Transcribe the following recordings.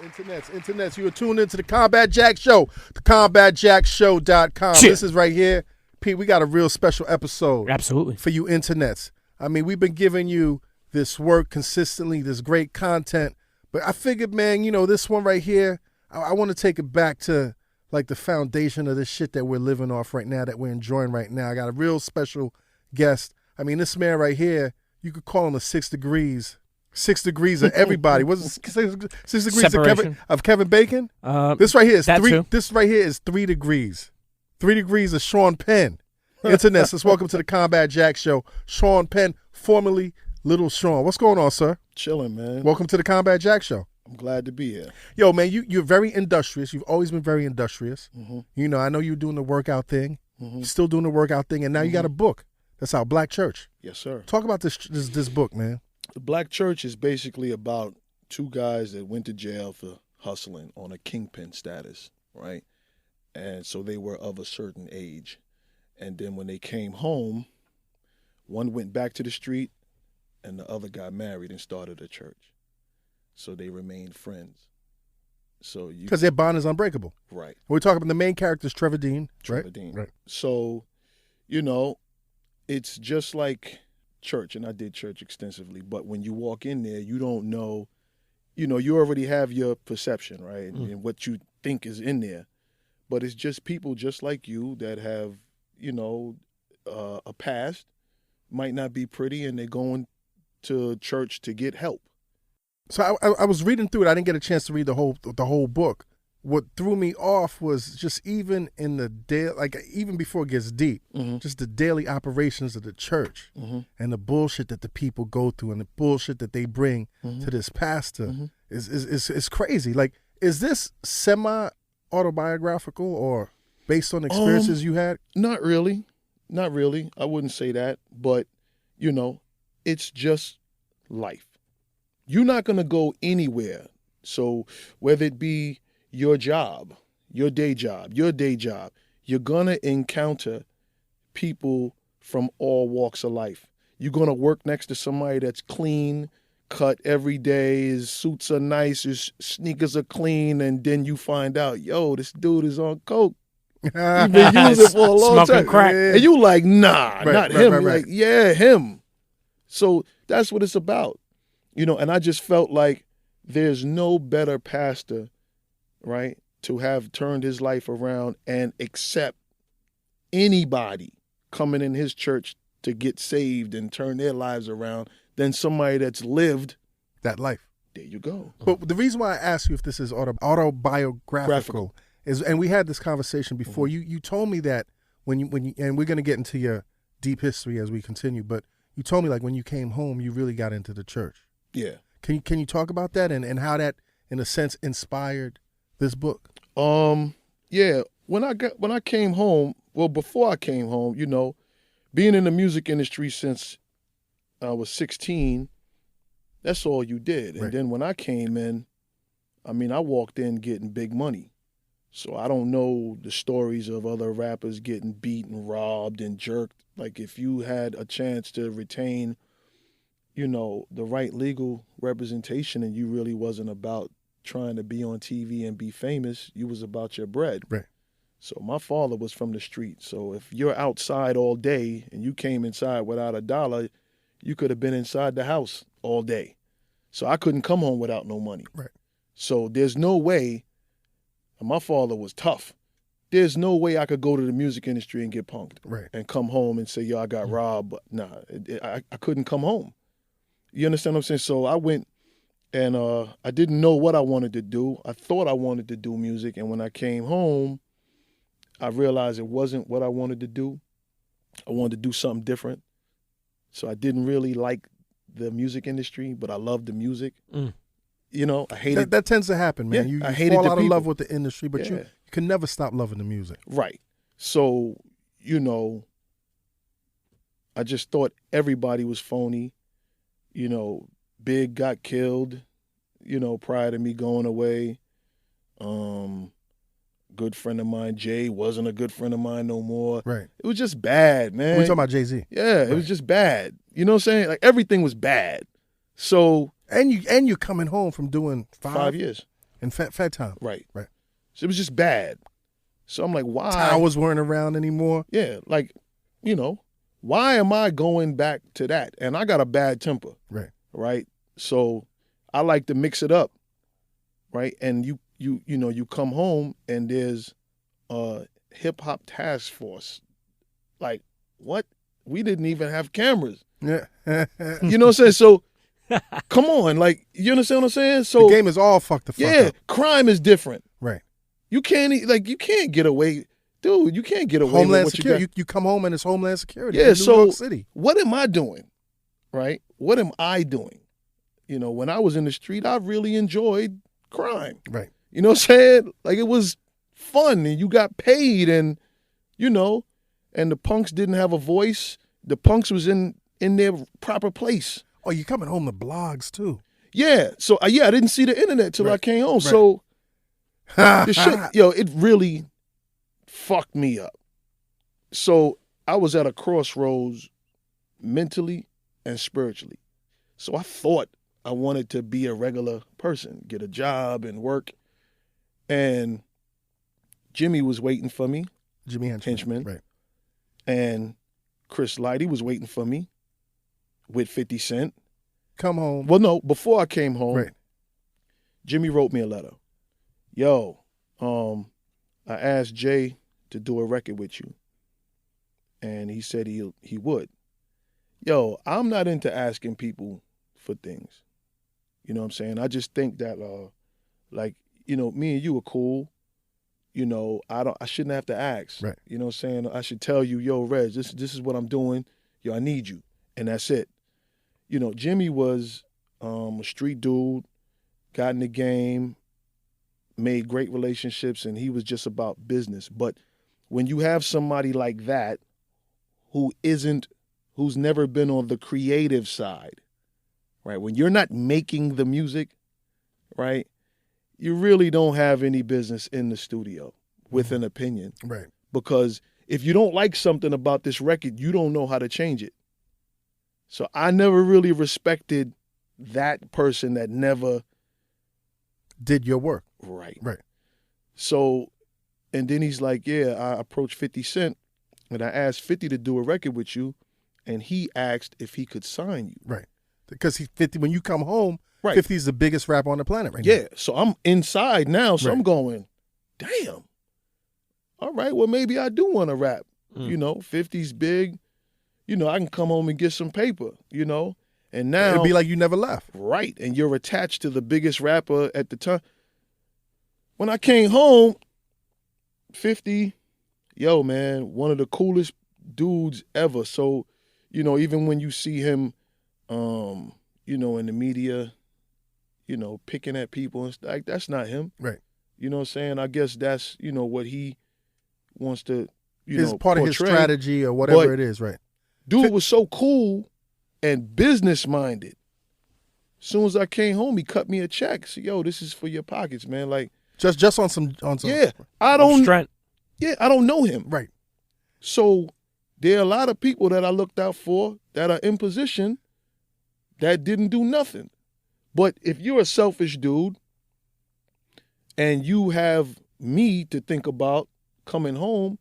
Internets. You are tuned into the Combat Jack Show, thecombatjackshow.com. Shit. This is right here. Pete, we got a real special episode. Absolutely. For you internets. I mean, we've been giving you this work consistently, this great content. But I figured, man, you know, this one right here, I want to take it back to, like, the foundation of this shit that we're living off right now, that we're enjoying right now. I got a real special guest. I mean, this man right here, you could call him a 6 degrees. 6 degrees of everybody. What's it? 6 degrees of Kevin Bacon? This right here is three. Too. This right here is 3 degrees. 3 degrees of Shawn Penn. Internet. Let's welcome to the Combat Jack Show. Shawn Penn, formerly Little Shawn. What's going on, sir? Chilling, man. Welcome to the Combat Jack Show. I'm glad to be here. Yo, man, you're very industrious. You've always been very industrious. Mm-hmm. You know, I know you're doing the workout thing. Mm-hmm. You're still doing the workout thing, and now you got a book. That's out, Black Church. Yes, sir. Talk about this book, man. The Black Church is basically about two guys that went to jail for hustling on a kingpin status, right? And so they were of a certain age. And then when they came home, one went back to the street and the other got married and started a church. So they remained friends. So you Because their bond is unbreakable. Right. We're talking about the main character is Trevor Dean. Trevor right? Dean. Right. So, you know, it's just like church, and I did church extensively, but when you walk in there, you don't know, you know, you already have your perception, right, and what you think is in there, but it's just people just like you that have, you know, a past, might not be pretty, and they're going to church to get help. So I was reading through it. I didn't get a chance to read the whole book. What threw me off was just even in the day, like even before it gets deep, just the daily operations of the church and the bullshit that the people go through and the bullshit that they bring to this pastor is crazy. Like, is this semi-autobiographical or based on experiences you had? Not really. I wouldn't say that, but, you know, it's just life. You're not going to go anywhere. So whether it be your job, your day job, you're going to encounter people from all walks of life. You're going to work next to somebody that's clean, cut every day, his suits are nice, his sneakers are clean, and then you find out, yo, this dude is on coke. He's been using it for a long Smoking time. crack. And you like, nah, not him. You're Right. like, yeah, him. So that's what it's about. You know, and I just felt like there's no better pastor, right, to have turned his life around and accept anybody coming in his church to get saved and turn their lives around than somebody that's lived That life. There you go. But the reason why I asked you if this is autobiographical is, and we had this conversation before. You told me that when you and we're gonna get into your deep history as we continue, but you told me like when you came home, you really got into the church. Yeah. Can you talk about that and how that in a sense inspired this book? Yeah. When I came home, well, before I came home, you know, being in the music industry since I was 16, that's all you did. And then when I came in, I mean, I walked in getting big money. So I don't know the stories of other rappers getting beat and robbed and jerked. Like, if you had a chance to retain, you know, the right legal representation and you really wasn't about trying to be on TV and be famous, you was about your bread. Right. So my father was from the street. So if you're outside all day and you came inside without $1, you could have been inside the house all day. So I couldn't come home without no money. Right. So there's no way, and my father was tough, there's no way I could go to the music industry and get punked. Right. And come home and say, yo, I got robbed. But nah, I couldn't come home. You understand what I'm saying? So I went and I didn't know what I wanted to do. I thought I wanted to do music. And when I came home, I realized it wasn't what I wanted to do. I wanted to do something different. So I didn't really like the music industry, but I loved the music. You know, I hated that tends to happen, man. Yeah, You I hated fall the out of people. love with the industry, but you can never stop loving the music. Right. So, you know, I just thought everybody was phony. You know, Big got killed, you know, prior to me going away. Good friend of mine, Jay, wasn't a good friend of mine no more. Right. It was just bad, man. We're talking about Jay-Z. Yeah, it was just bad. You know what I'm saying? Like, everything was bad. So And you're coming home from doing 5 years. And Fat Time. Right. Right. So it was just bad. So I'm like, why? Towers weren't around anymore. Yeah, like, why am I going back to that? And I got a bad temper. Right. Right. So I like to mix it up. Right. And you come home and there's a hip hop task force. Like, what? We didn't even have cameras. Yeah. You know what I'm saying? So come on, like, you understand what I'm saying? So the game is all fucked the fuck up. Crime is different. Right. You can't get away, dude. You can't get away Homeland with what Security. you got. You come home and it's Homeland Security. Yeah. In So New York City. what am I doing? Right. What am I doing? When I was in the street, I really enjoyed crime. Right. You know what I'm saying? Like, it was fun and you got paid and and the punks didn't have a voice. The punks was in their proper place. Oh, you coming home to blogs too. Yeah. So I didn't see the internet till I came home. Right. So the shit, it really fucked me up. So I was at a crossroads mentally and spiritually. So I thought I wanted to be a regular person, get a job and work. And Jimmy was waiting for me. Jimmy Henchman. Right. And Chris Lighty was waiting for me with 50 Cent. Come home. Well, no, before I came home, Right. Jimmy wrote me a letter. Yo, I asked Jay to do a record with you. And he said he would. Yo, I'm not into asking people for things. You know what I'm saying? I just think that, me and you are cool. I shouldn't have to ask. Right. You know what I'm saying? I should tell you, yo, Reg, this is what I'm doing. Yo, I need you. And that's it. Jimmy was a street dude, got in the game, made great relationships, and he was just about business. But when you have somebody like that who's never been on the creative side, right? When you're not making the music, right? You really don't have any business in the studio with an opinion. Right. Because if you don't like something about this record, you don't know how to change it. So I never really respected that person that never did your work. Right. Right. So, and then he's like, yeah, I approached 50 Cent and I asked 50 to do a record with you, and he asked if he could sign you. Right. Because 50, when you come home, Right. 50's the biggest rapper on the planet right now. Yeah. So I'm inside now. So Right. I'm going, damn. All right. Well, maybe I do want to rap. 50's big. I can come home and get some paper, And now It'd be like you never left. Right. And you're attached to the biggest rapper at the time. When I came home, 50, yo, man, one of the coolest dudes ever. So, even when you see him, in the media, picking at people and stuff, like, that's not him. Right. You know what I'm saying? I guess that's, what he wants to, It's part of his portray. strategy or whatever But it is, right? Dude was so cool and business-minded. As soon as I came home, he cut me a check. So, yo, this is for your pockets, man. Like, Just on some yeah, I don't strength. Yeah, I don't know him. Right. So there are a lot of people that I looked out for that are in position that didn't do nothing. But if you're a selfish dude and you have me to think about coming home,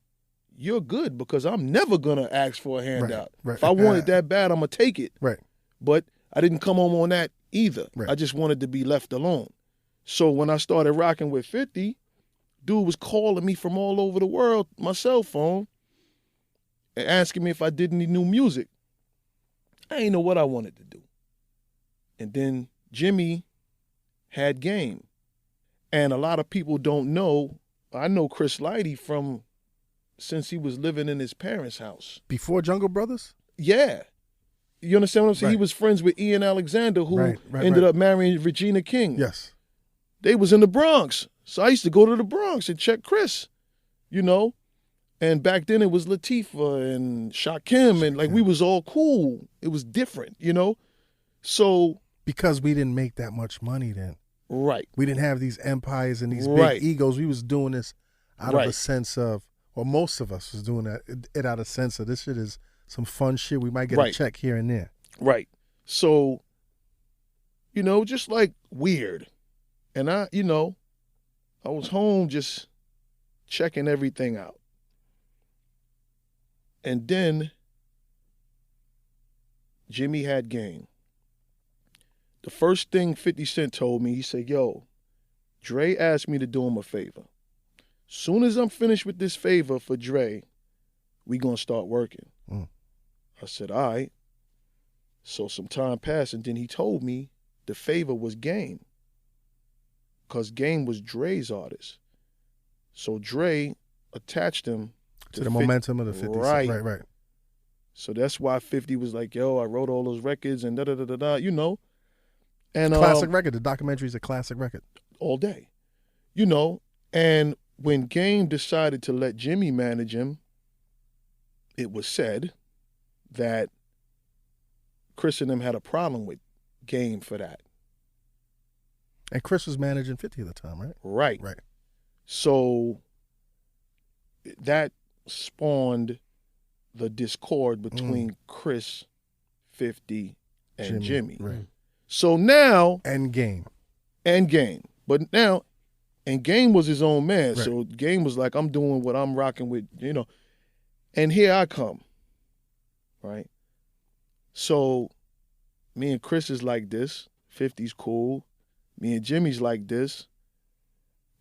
you're good, because I'm never going to ask for a handout. Right. If I want it that bad, I'm going to take it. Right. But I didn't come home on that either. Right. I just wanted to be left alone. So when I started rocking with 50, dude was calling me from all over the world, my cell phone, and asking me if I did any new music. I didn't know what I wanted to do. And then Jimmy had game. And a lot of people don't know, I know Chris Lighty since he was living in his parents' house. Before Jungle Brothers? Yeah. You understand what I'm saying? Right. He was friends with Ian Alexander, who Right, ended up marrying Regina King. Yes. They was in the Bronx. So I used to go to the Bronx and check Chris, And back then it was Latifah and Shakim, and like we was all cool. It was different, So Because we didn't make that much money then. right. We didn't have these empires and these Right. big egos. We was doing this out of a Right. sense of, or most of us was doing it out of sense of, this shit is some fun shit. We might get a Right. check here and there. Right. So, just like weird. And I was home just checking everything out. And then Jimmy had game. The first thing 50 Cent told me, he said, yo, Dre asked me to do him a favor. Soon as I'm finished with this favor for Dre, we gonna start working. I said, all right. So some time passed, and then he told me the favor was Game. Because Game was Dre's artist. So Dre attached him to the momentum of the 50 Right. Cent. Right. So that's why 50 was like, yo, I wrote all those records and da-da-da-da-da, you know. And Classic record. The documentary is a classic record. All day. You know, and when Game decided to let Jimmy manage him, it was said that Chris and them had a problem with Game for that. And Chris was managing 50 at the time, right? Right. Right. So that spawned the discord between Chris, 50, and Jimmy. Right. So now... And Game. But now, and Game was his own man. Right. So Game was like, I'm doing what I'm rocking with, you know. And here I come. Right? So me and Chris is like this. 50's cool. Me and Jimmy's like this.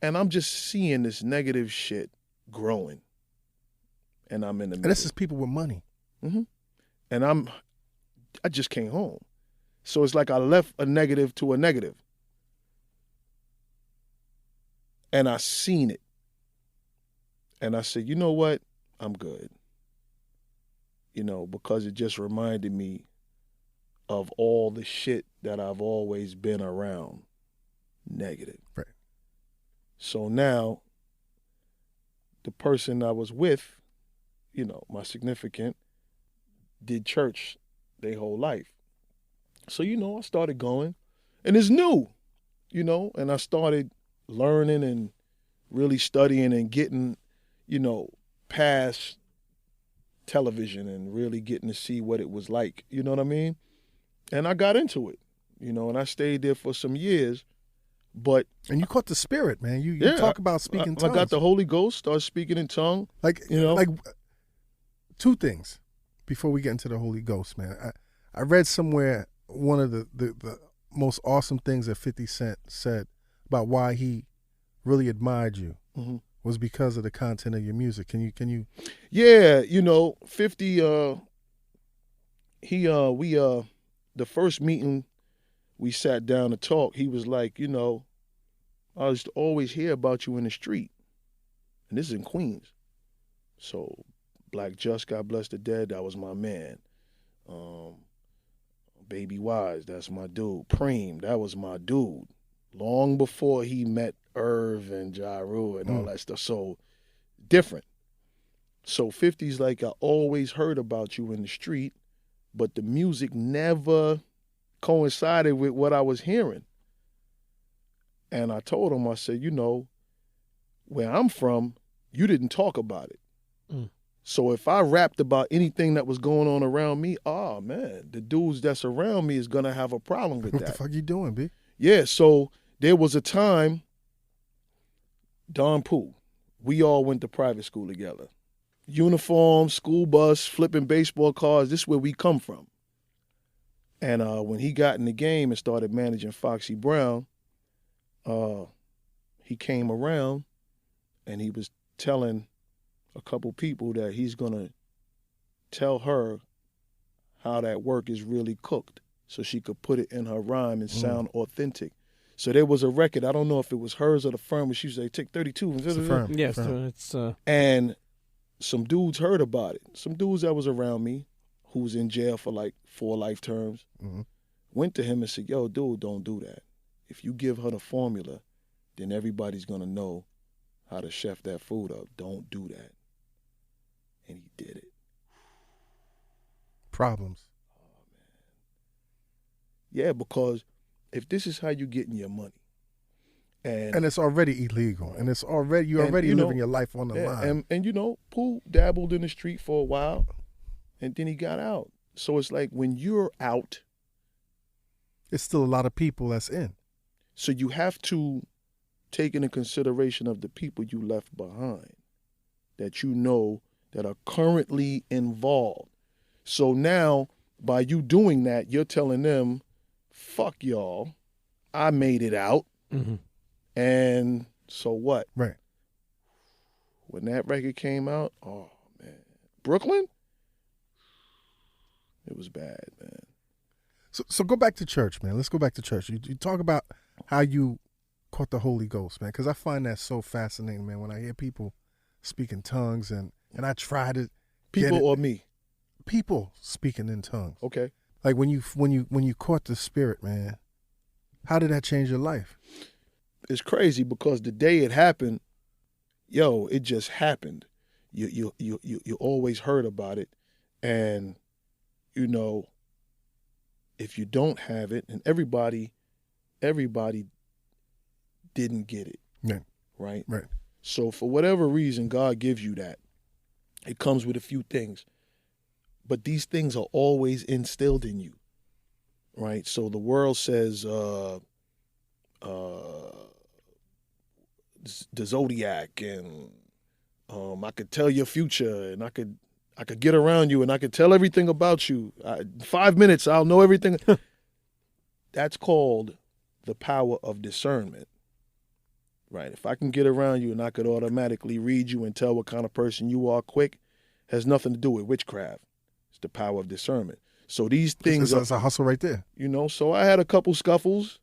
And I'm just seeing this negative shit growing. And I'm in the middle. And this is people with money. Mm-hmm. And I just came home. So it's like I left a negative to a negative. And I seen it. And I said, you know what? I'm good. You know, because it just reminded me of all the shit that I've always been around negative. Right. So now, the person I was with, you know, my significant, did church their whole life. So, you know, I started going. And it's new, you know, and I started learning and really studying and getting, you know, past television and really getting to see what it was like, you know what I mean? And I got into it, you know, and I stayed there for some years, but... And you caught the spirit, man. You talk about speaking tongues. I got the Holy Ghost, started speaking in tongue. Like, you know? Like, two things before we get into the Holy Ghost, man. I read somewhere one of the most awesome things that 50 Cent said about why he really admired you was because of the content of your music. Can you? Yeah, you know, 50. The first meeting we sat down to talk, he was like, you know, I used to always hear about you in the street, and this is in Queens. So, Black Just, God bless the dead, that was my man. Baby Wise, that's my dude. Preem, that was my dude. Long before he met Irv and Ja Rule and all that stuff. So, different. So 50's like, I always heard about you in the street, but the music never coincided with what I was hearing. And I told him, I said, you know, where I'm from, you didn't talk about it. So if I rapped about anything that was going on around me, oh man, the dudes that's around me is gonna have a problem with that. What the fuck you doing, B? Yeah, so there was a time, Don Pooh, we all went to private school together. Uniform, school bus, flipping baseball cards, this is where we come from. And when he got in the game and started managing Foxy Brown, he came around and he was telling a couple people that he's gonna tell her how that work is really cooked so she could put it in her rhyme and sound authentic. So there was a record, I don't know if it was hers or the firm, but she was like, take 32. It's the firm. Yes, it's And some dudes heard about it. Some dudes that was around me who was in jail for like 4 life terms went to him and said, yo, dude, don't do that. If you give her the formula, then everybody's gonna know how to chef that food up. Don't do that. And he did it. Problems. Oh, man. Yeah, because if this is how you getting your money, and it's already illegal, and it's already you're already living your life on the line. And you know, Pooh dabbled in the street for a while, and then he got out. So it's like when you're out, it's still a lot of people that's in. So you have to take into consideration of the people you left behind that you know that are currently involved. So now, by you doing that, you're telling them, fuck y'all, I made it out. Mm-hmm. And so what? Right. When that record came out, oh, man. Brooklyn? It was bad, man. So go back to church, man. Let's go back to church. You talk about how you caught the Holy Ghost, man, because I find that so fascinating, man, when I hear people speak in tongues and I try to People or me? People speaking in tongues. Okay. Like when you caught the Spirit, man, how did that change your life? It's crazy because the day it happened, it just happened. You always heard about it, and if you don't have it, and everybody didn't get it. Yeah. Right? Right. So for whatever reason, God gives you that. It comes with a few things. But these things are always instilled in you. Right? So the world says the zodiac, and I could tell your future, and I could get around you, and I could tell everything about you. 5 minutes, I'll know everything. That's called the power of discernment. Right? If I can get around you and I could automatically read you and tell what kind of person you are quick, has nothing to do with witchcraft. It's the power of discernment. So these things That's a hustle right there. So I had a couple scuffles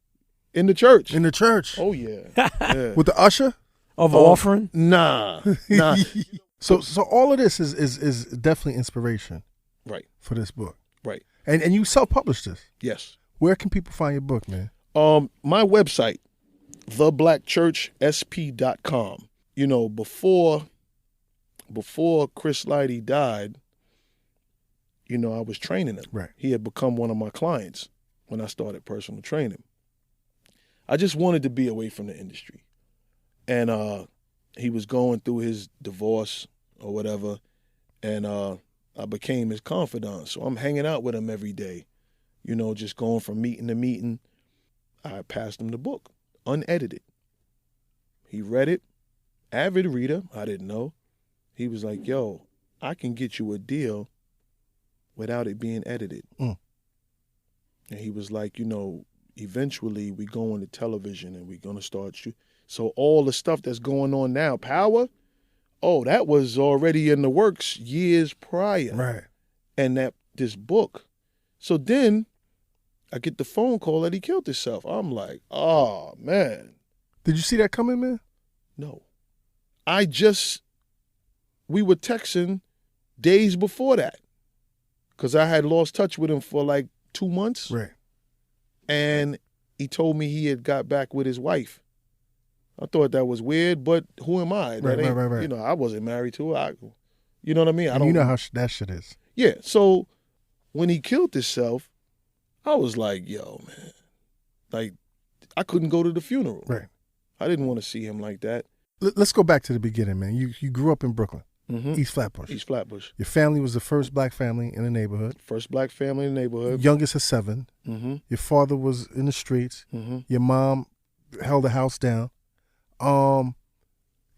in the church. In the church? Oh, yeah. Yeah. With the usher? Of offering? Nah. So all of this is definitely inspiration. Right. For this book. Right. And you self-published this. Yes. Where can people find your book, man? My website, theblackchurchsp.com. Before Chris Lighty died, I was training him. Right. He had become one of my clients when I started personal training. I just wanted to be away from the industry. And he was going through his divorce or whatever, and I became his confidant. So I'm hanging out with him every day, just going from meeting to meeting. I passed him the book, unedited. He read it, avid reader, I didn't know. He was like, yo, I can get you a deal without it being edited. And he was like, eventually we go into television and we're going to start shooting. So all the stuff that's going on now, Power, that was already in the works years prior. Right. And this book. So then I get the phone call that he killed himself. I'm like, oh, man. Did you see that coming, man? No. We were texting days before that because I had lost touch with him for like 2 months. Right. And he told me he had got back with his wife. I thought that was weird, but who am I? Right. I wasn't married to her. You know what I mean? You know how that shit is. Yeah. So when he killed himself, I was like, yo, man. Like, I couldn't go to the funeral. Right. I didn't want to see him like that. Let's go back to the beginning, man. You grew up in Brooklyn, East Flatbush. East Flatbush. Your family was the first black family in the neighborhood. First black family in the neighborhood. Youngest of 7. Your father was in the streets. Your mom held the house down. So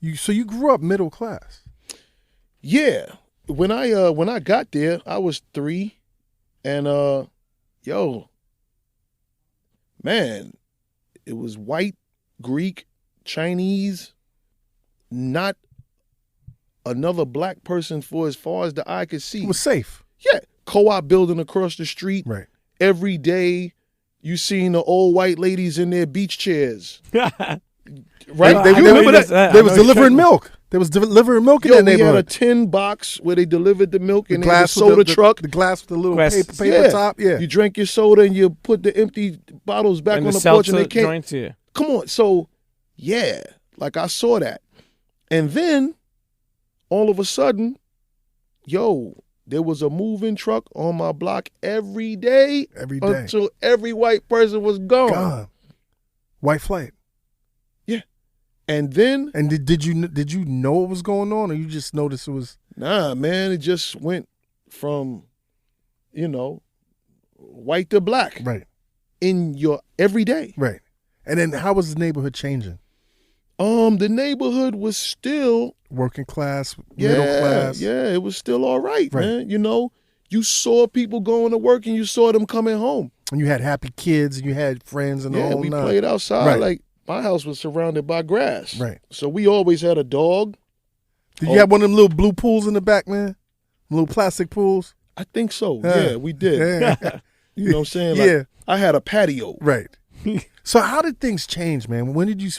you grew up middle class. Yeah. When I got there, I was 3, and man, it was white, Greek, Chinese, not another black person for as far as the eye could see. It was safe. Yeah. Co-op building across the street. Right. Every day you seen the old white ladies in their beach chairs. Right? They was delivering milk. They was delivering milk in that we neighborhood. had a tin box where they delivered the milk, and they had a soda truck. The glass with the little paper top. Yeah. You drank your soda and you put the empty bottles back on the porch, and they can't. Come on. So, yeah, like I saw that. And then, all of a sudden, there was a moving truck on my block every day. Every day. Until every white person was gone. White flight. Yeah. And then. And did you know what was going on, or you just noticed it was? Nah, man, it just went from, white to black. Right. In your everyday. Right. And then how was the neighborhood changing? The neighborhood was still working class, middle class. Yeah, it was still all right, Right. man. You know, you saw people going to work and you saw them coming home. And you had happy kids and you had friends and the Yeah, whole we nine. played outside. Right. Like, my house was surrounded by grass. Right. So we always had a dog. Did you have one of them little blue pools in the back, man? Little plastic pools? I think so. Yeah, we did. Yeah. You know what I'm saying? Like, Yeah. I had a patio. Right. So how did things change, man? When did you,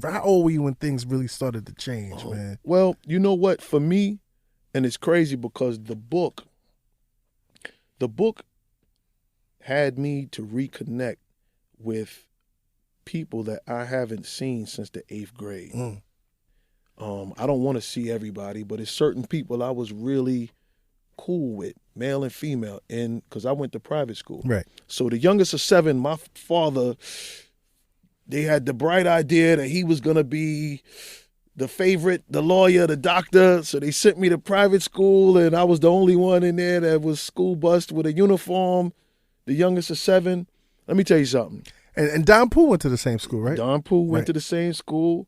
how old were you when things really started to change, man? Well, you know what? For me, and it's crazy because the book had me to reconnect with people that I haven't seen since the 8th grade. I don't want to see everybody, but it's certain people I was really cool with, male and female, and because I went to private school. Right. So the youngest of 7, my father, they had the bright idea that he was going to be the favorite, the lawyer, the doctor. So they sent me to private school, and I was the only one in there that was school bused with a uniform, the youngest of 7. Let me tell you something. And Don Poole went to the same school, right? Don Poole went to the same school.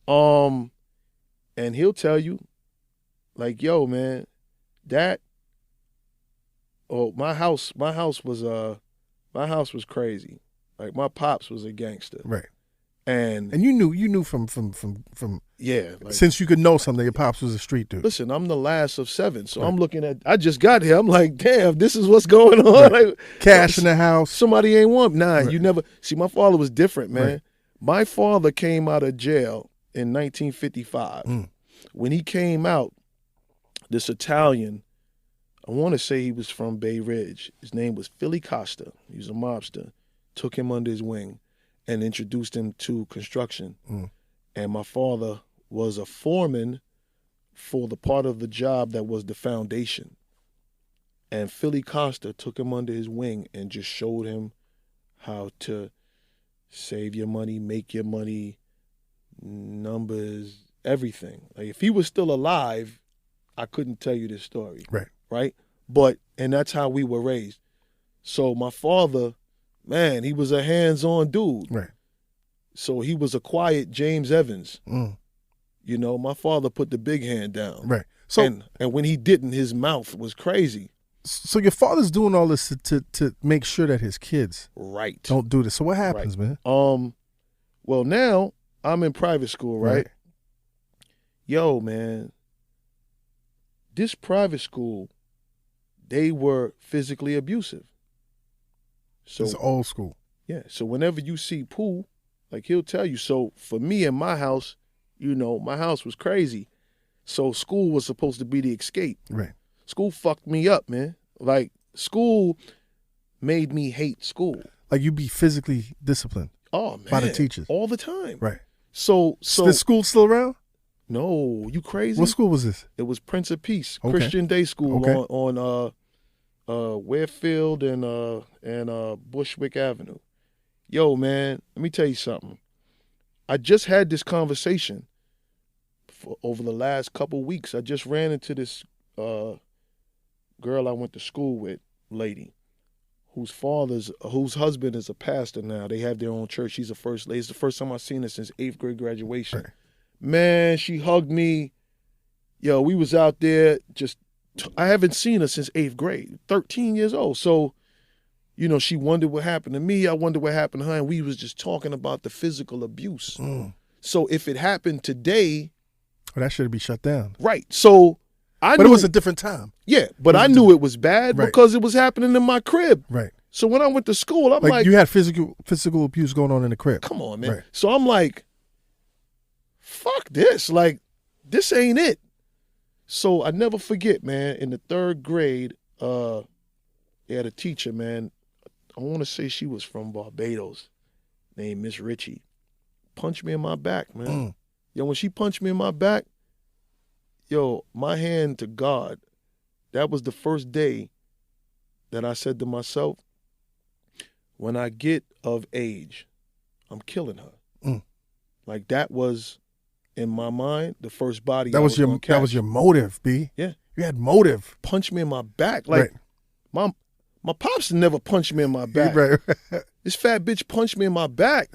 And he'll tell you, like, yo, man, my house was crazy. Like, my pops was a gangster. Right. And you knew from yeah, like, since you could know something, your pops was a street dude. listen, I'm the last of 7, so I'm looking at. I just got here. I'm like, damn, this is what's going on. Right. Like, Cash in the house. Somebody ain't want. Nah, Right. you never see. My father was different, man. Right. My father came out of jail in 1955. When he came out, this Italian, I want to say he was from Bay Ridge. His name was Philly Costa. He was a mobster. Took him under his wing and introduced him to construction. And my father was a foreman for the part of the job that was the foundation. And Philly Costa took him under his wing and just showed him how to save your money, make your money, numbers, everything. Like, if he was still alive, I couldn't tell you this story. Right. Right? And that's how we were raised. So my father, man, he was a hands-on dude. Right. So he was a quiet James Evans. Mm. You know, my father put the big hand down. Right. So and when he didn't, his mouth was crazy. So your father's doing all this to make sure that his kids Right. don't do this. So what happens, man? Well, now I'm in private school, right? Yo, man, this private school, they were physically abusive. So It's old school. yeah. So whenever you see Pooh, like, he'll tell you. So for me and my house, you know, my house was crazy. So school was supposed to be the escape. Right. School fucked me up, man. Like, school made me hate school. Like, you be physically disciplined. Oh, man. By the teachers. All the time. Right. So The school still around? No, you crazy? What school was this? It was Prince of Peace, Okay. Christian Day School Okay. on Warefield and Bushwick Avenue. Yo, man, let me tell you something. I just had this conversation over the last couple weeks. I just ran into this girl I went to school with, lady, whose husband is a pastor now. They have their own church. She's a first lady. It's the first time I've seen her since 8th grade graduation. Right. Man, she hugged me. Yo, we was out there I haven't seen her since 8th grade, 13 years old. So, you know, she wondered what happened to me. I wondered what happened to her. And we was just talking about the physical abuse. So if it happened today. Well, that should be shut down. Right. So I But knew. it was a different time. Yeah, but I knew it was bad because it was happening in my crib. Right. So when I went to school, I'm like you had physical abuse going on in the crib. Come on, man. Right. So So I'm like, fuck this. Like, this ain't it. So I never forget, man, in the 3rd grade, they had a teacher, man. I want to say she was from Barbados, named Miss Ritchie. Punched me in my back, man. Yo, when she punched me in my back, yo, my hand to God, that was the first day that I said to myself, when I get of age, I'm killing her. Like, that was, in my mind, the first body that was your motive, B. Yeah. You had motive. Punch me in my back. Like, my pops never punched me in my back. Right. This fat bitch punched me in my back.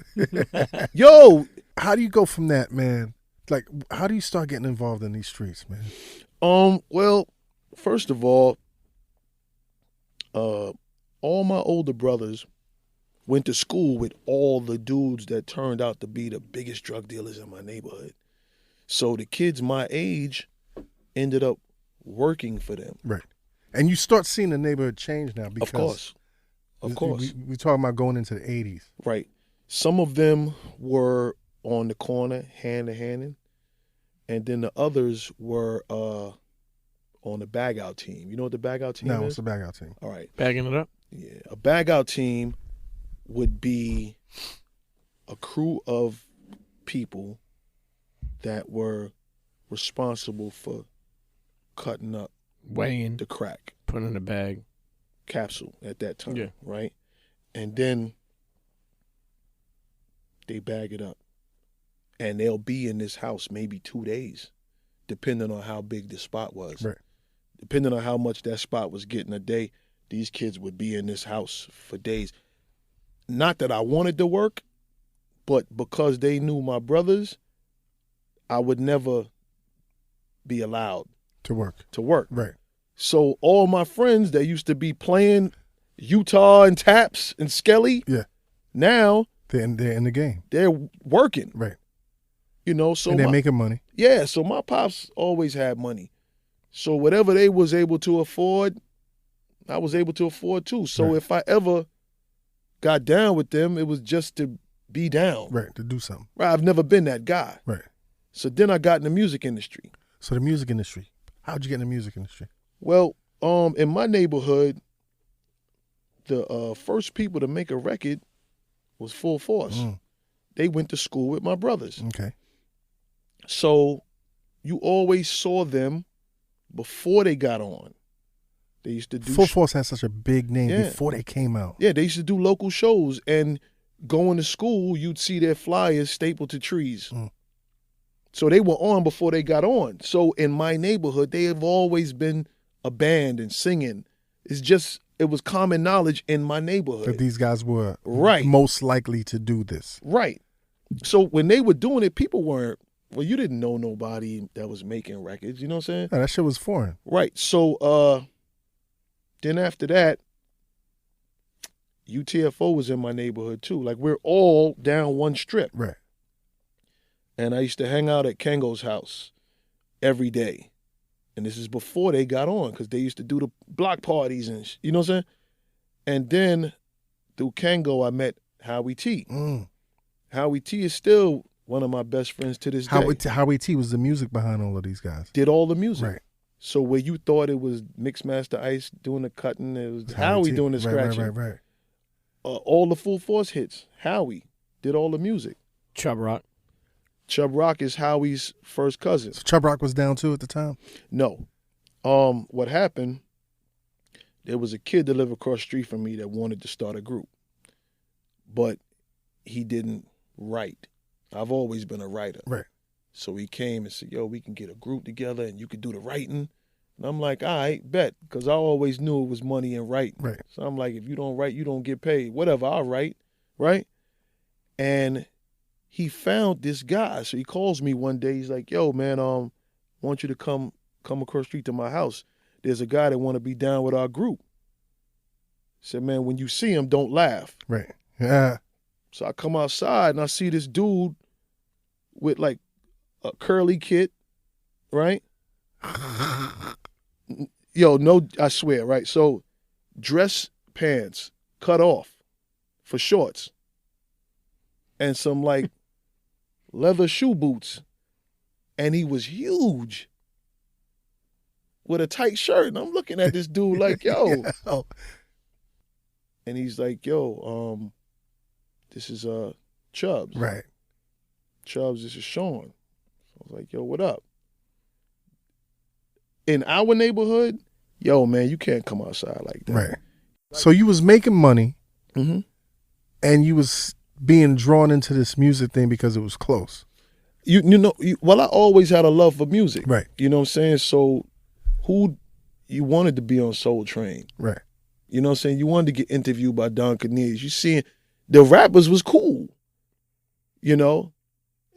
Yo, how do you go from that, man? Like, how do you start getting involved in these streets, man? Well, first of all my older brothers went to school with all the dudes that turned out to be the biggest drug dealers in my neighborhood. So the kids my age ended up working for them. Right. And you start seeing the neighborhood change now because Of course. We talking about going into the 80s. Right. Some of them were on the corner, hand to hand, and then the others were on the bag out team. You know what the bag out team is? No, what's the bag out team? All right. Bagging it up? Yeah. A bag out team would be a crew of people that were responsible for cutting up Weighing, the crack putting in a bag. capsule at that time, Yeah. right? And then they bag it up. And they'll be in this house maybe 2 days, depending on how big the spot was. Right. Depending on how much that spot was getting a day, these kids would be in this house for days. Not that I wanted to work, but because they knew my brothers, I would never be allowed To work. to work. Right. So all my friends that used to be playing Utah and Taps and Skelly, Yeah. now They're in the game. they're working. Right. You know, so And they're my, making money. yeah, so my pops always had money. So whatever they was able to afford, I was able to afford too. So Right. if I ever got down with them, it was just to be down. Right. To do something. Right, I've never been that guy. Right. So then I got in the music industry. So the music industry. How'd you get in the music industry? Well, in my neighborhood, the first people to make a record was Full Force. They went to school with my brothers. Okay. So you always saw them before they got on. They used to do Full Force had such a big name Yeah. before they came out. Yeah, they used to do local shows, and going to school, you'd see their flyers stapled to trees. So they were on before they got on. So in my neighborhood, they have always been a band and singing. It was common knowledge in my neighborhood. That these guys were Right. most likely to do this. Right. So when they were doing it, people weren't, well, you didn't know nobody that was making records, you know what I'm saying? Yeah, that shit was foreign. Right. So then after that, UTFO was in my neighborhood too. Like we're all down one strip. Right. And I used to hang out at Kengo's house every day. And this is before they got on, because they used to do the block parties and you know what I'm saying? And then through Kengo, I met Howie T. Howie T is still one of my best friends to this day. Howie T was the music behind all of these guys. Did all the music. Right. So where you thought it was Mixmaster Ice doing the cutting, it was Howie T. doing the scratching. Right. All the Full Force hits, Howie did all the music. Chub Rock. Chub Rock is Howie's first cousin. So Chub Rock was down too at the time? No. What happened, there was a kid that lived across the street from me that wanted to start a group, but he didn't write. I've always been a writer. Right. So he came and said, yo, we can get a group together and you can do the writing. And I'm like, all right, bet, because I always knew it was money in writing. Right. So I'm like, if you don't write, you don't get paid. Whatever, I'll write, right? And he found this guy. So he calls me one day. He's like, yo, man, I want you to come across the street to my house. There's a guy that want to be down with our group. He said, man, when you see him, don't laugh. Right. Yeah. So I come outside and I see this dude with like a curly kid, right? Yo, no, I swear, right? So dress pants cut off for shorts and some like leather shoe boots. And he was huge with a tight shirt. And I'm looking at this dude like, yo. Oh. And he's like, yo, this is Chubbs. Right. Chubbs, this is Shawn. I was like, yo, what up? In our neighborhood, yo, man, you can't come outside like that. Right. So you was making money Mm-hmm. and you was being drawn into this music thing because it was close. Well, I always had a love for music. Right. You know what I'm saying? So you wanted to be on Soul Train. Right. You know what I'm saying? You wanted to get interviewed by Don Cornelius. You seeing the rappers was cool, you know?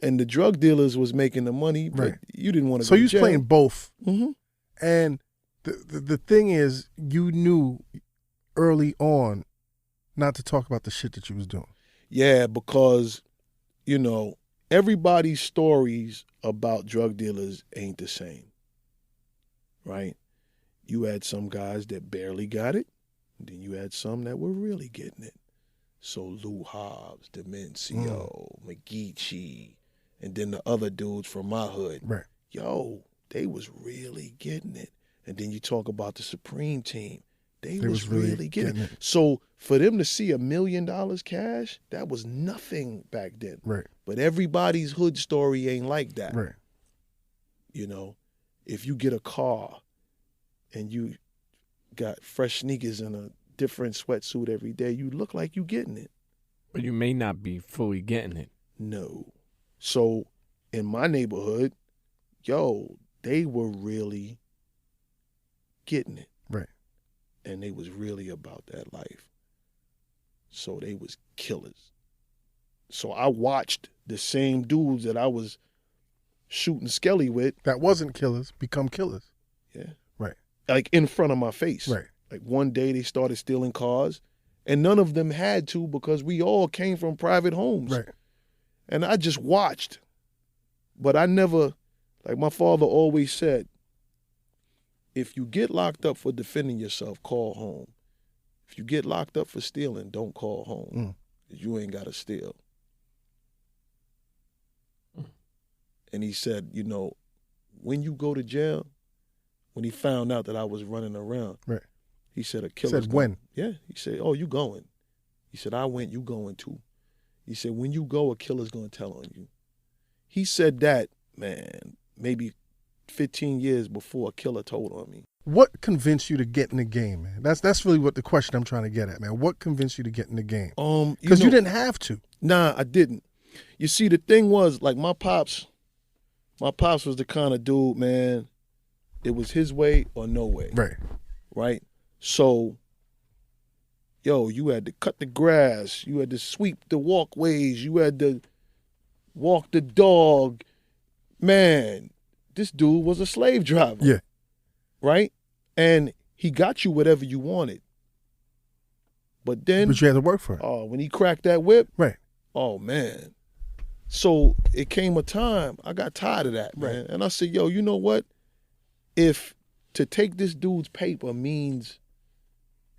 and the drug dealers was making the money, but Right. you didn't want to So go you to was jail. playing both. Mm-hmm. And the thing is, you knew early on not to talk about the shit that you was doing. Yeah, because, everybody's stories about drug dealers ain't the same, right? You had some guys that barely got it, and then you had some that were really getting it. So Lou Hobbs, Demencio, McGeechee, and then the other dudes from my hood. Right. Yo, they was really getting it. And then you talk about the Supreme team. They was really getting it. So for them to see $1 million cash, that was nothing back then. Right. But everybody's hood story ain't like that. Right. If you get a car and you got fresh sneakers and a different sweatsuit every day, you look like you getting it. But you may not be fully getting it. No. So in my neighborhood, they were really getting it. Right. And they was really about that life. So they was killers. So I watched the same dudes that I was shooting skelly with. That wasn't killers become killers. Yeah. Right. Like in front of my face. Right. Like one day they started stealing cars, and none of them had to because we all came from private homes. Right. And I just watched. But I never, like my father always said, if you get locked up for defending yourself, call home. If you get locked up for stealing, don't call home. You ain't got to steal. And he said, when you go to jail, when he found out that I was running around, right. He said, a killer's said when? Yeah. He said, oh, you going. He said, I went, you going too. He said, when you go, a killer's going to tell on you. He said that, man, maybe 15 years before a killer told on me. What convinced you to get in the game, man? That's really what the question I'm trying to get at, man. What convinced you to get in the game? Because you didn't have to. Nah, I didn't. You see, the thing was, like my pops was the kind of dude, man, it was his way or no way. Right. Right? So, you had to cut the grass. You had to sweep the walkways. You had to walk the dog. Man, this dude was a slave driver. Yeah. Right? And he got you whatever you wanted. But then... But you had to work for it. Oh, when he cracked that whip... Right. Oh, man. So it came a time, I got tired of that, man. Right. And I said, you know what? If to take this dude's paper means...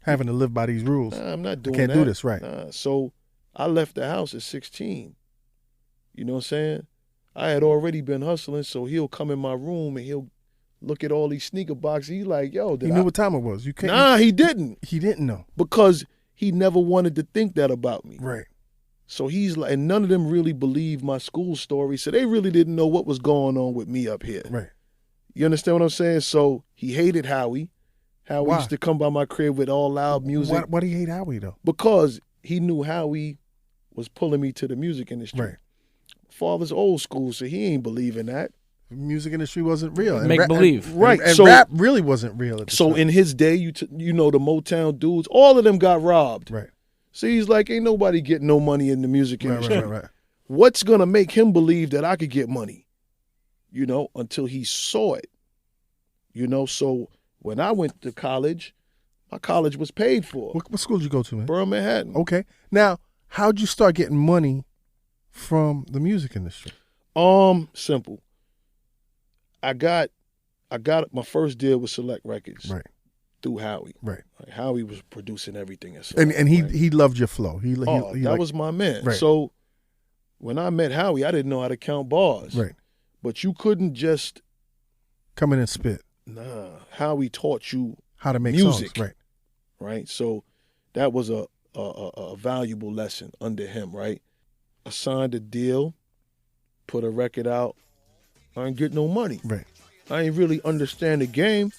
Having to live by these rules. Nah, I'm not doing that. Can't do this, right. Nah. So I left the house at 16. You know what I'm saying? I had already been hustling, so he'll come in my room and he'll look at all these sneaker boxes. He's like, yo, He knew what time it was. You can't. Nah, he didn't. He didn't know. Because he never wanted to think that about me. Right. So he's like, and none of them really believed my school story, so they really didn't know what was going on with me up here. Right. You understand what I'm saying? So he hated Howie. Howie Why? used to come by my crib with all loud music. Why do you hate Howie, though? Because he knew Howie was pulling me to the music industry. Right. Father's old school, so he ain't believing that. The music industry wasn't real. And Make believe. Right. And so rap really wasn't real at the So time. in his day, the Motown dudes, all of them got robbed. Right. So he's like, ain't nobody getting no money in the music industry. Right. What's going to make him believe that I could get money? Until he saw it. So when I went to college, my college was paid for. What school did you go to, man? Borough, Manhattan. Okay. Now, how'd you start getting money from the music industry? Simple. I got my first deal with Select Records. Right. Through Howie. Right. Howie was producing everything at Select. And he loved your flow. He that was my man. Right. So when I met Howie, I didn't know how to count bars. Right. But you couldn't just come in and spit. Nah. Howie taught you how to make music. songs. Right. Right. So that was a valuable lesson under him, right? I signed a deal, put a record out. I ain't get no money. Right. I ain't really understand the game,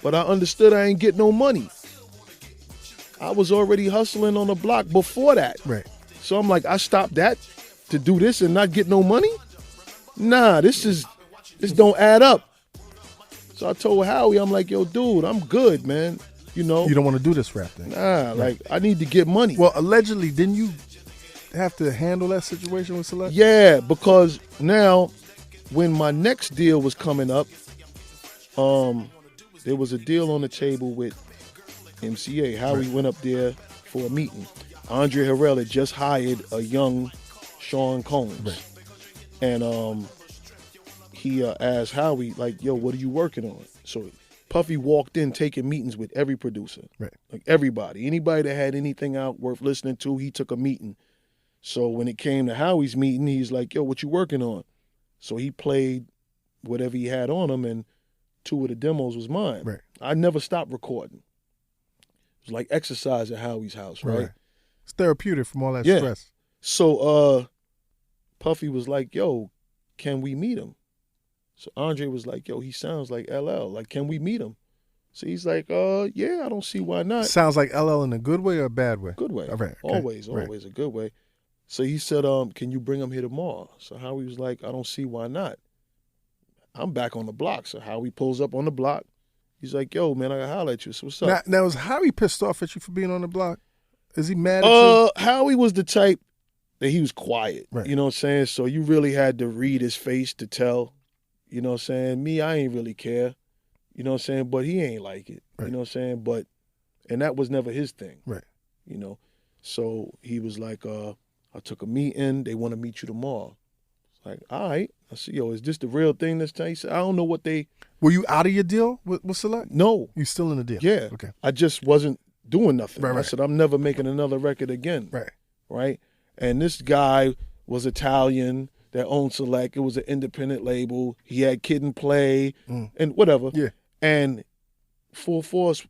but I understood I ain't get no money. I was already hustling on the block before that. Right. So I'm like, I stopped that to do this and not get no money? Nah, this don't add up. So I told Howie, I'm like, yo, dude, I'm good, man. You don't want to do this rap thing. Nah, like I need to get money. Well, allegedly, didn't you have to handle that situation with Select? Yeah, because now when my next deal was coming up, there was a deal on the table with MCA. Howie went up there for a meeting. Andre Harrell had just hired a young Shawn Combs. Right. And he asked Howie, like, yo, what are you working on? So Puffy walked in taking meetings with every producer. Right. Like everybody. Anybody that had anything out worth listening to, he took a meeting. So when it came to Howie's meeting, he's like, yo, what you working on? So he played whatever he had on him, and 2 of the demos was mine. Right. I never stopped recording. It was like exercise at Howie's house, right? It's therapeutic from all that Yeah. stress. So Puffy was like, yo, can we meet him? So Andre was like, yo, he sounds like LL. Like, can we meet him? So he's like, yeah, I don't see why not. Sounds like LL in a good way or a bad way? Good way. All right, okay. Always Right. a good way. So he said, can you bring him here tomorrow? So Howie was like, I don't see why not. I'm back on the block. So Howie pulls up on the block. He's like, yo, man, I gotta holler at you. So what's up? Now, is Howie pissed off at you for being on the block? Is he mad at you? Howie was the type that he was quiet. Right. You know what I'm saying? So you really had to read his face to tell. You know what I'm saying? Me, I ain't really care. You know what I'm saying? But he ain't like it. Right. You know what I'm saying? And that was never his thing. Right. You know? So he was like, I took a meeting. They want to meet you tomorrow. It's like, all right. I said, yo, is this the real thing this time? He said, I don't know what they... Were you out of your deal with Select? No. You still in the deal? Yeah. Okay. I just wasn't doing nothing. Right, I right. said, I'm never making another record again. Right. Right? And this guy was Italian that owned Select. It was an independent label. He had Kid and Play and whatever. Yeah. And Full Force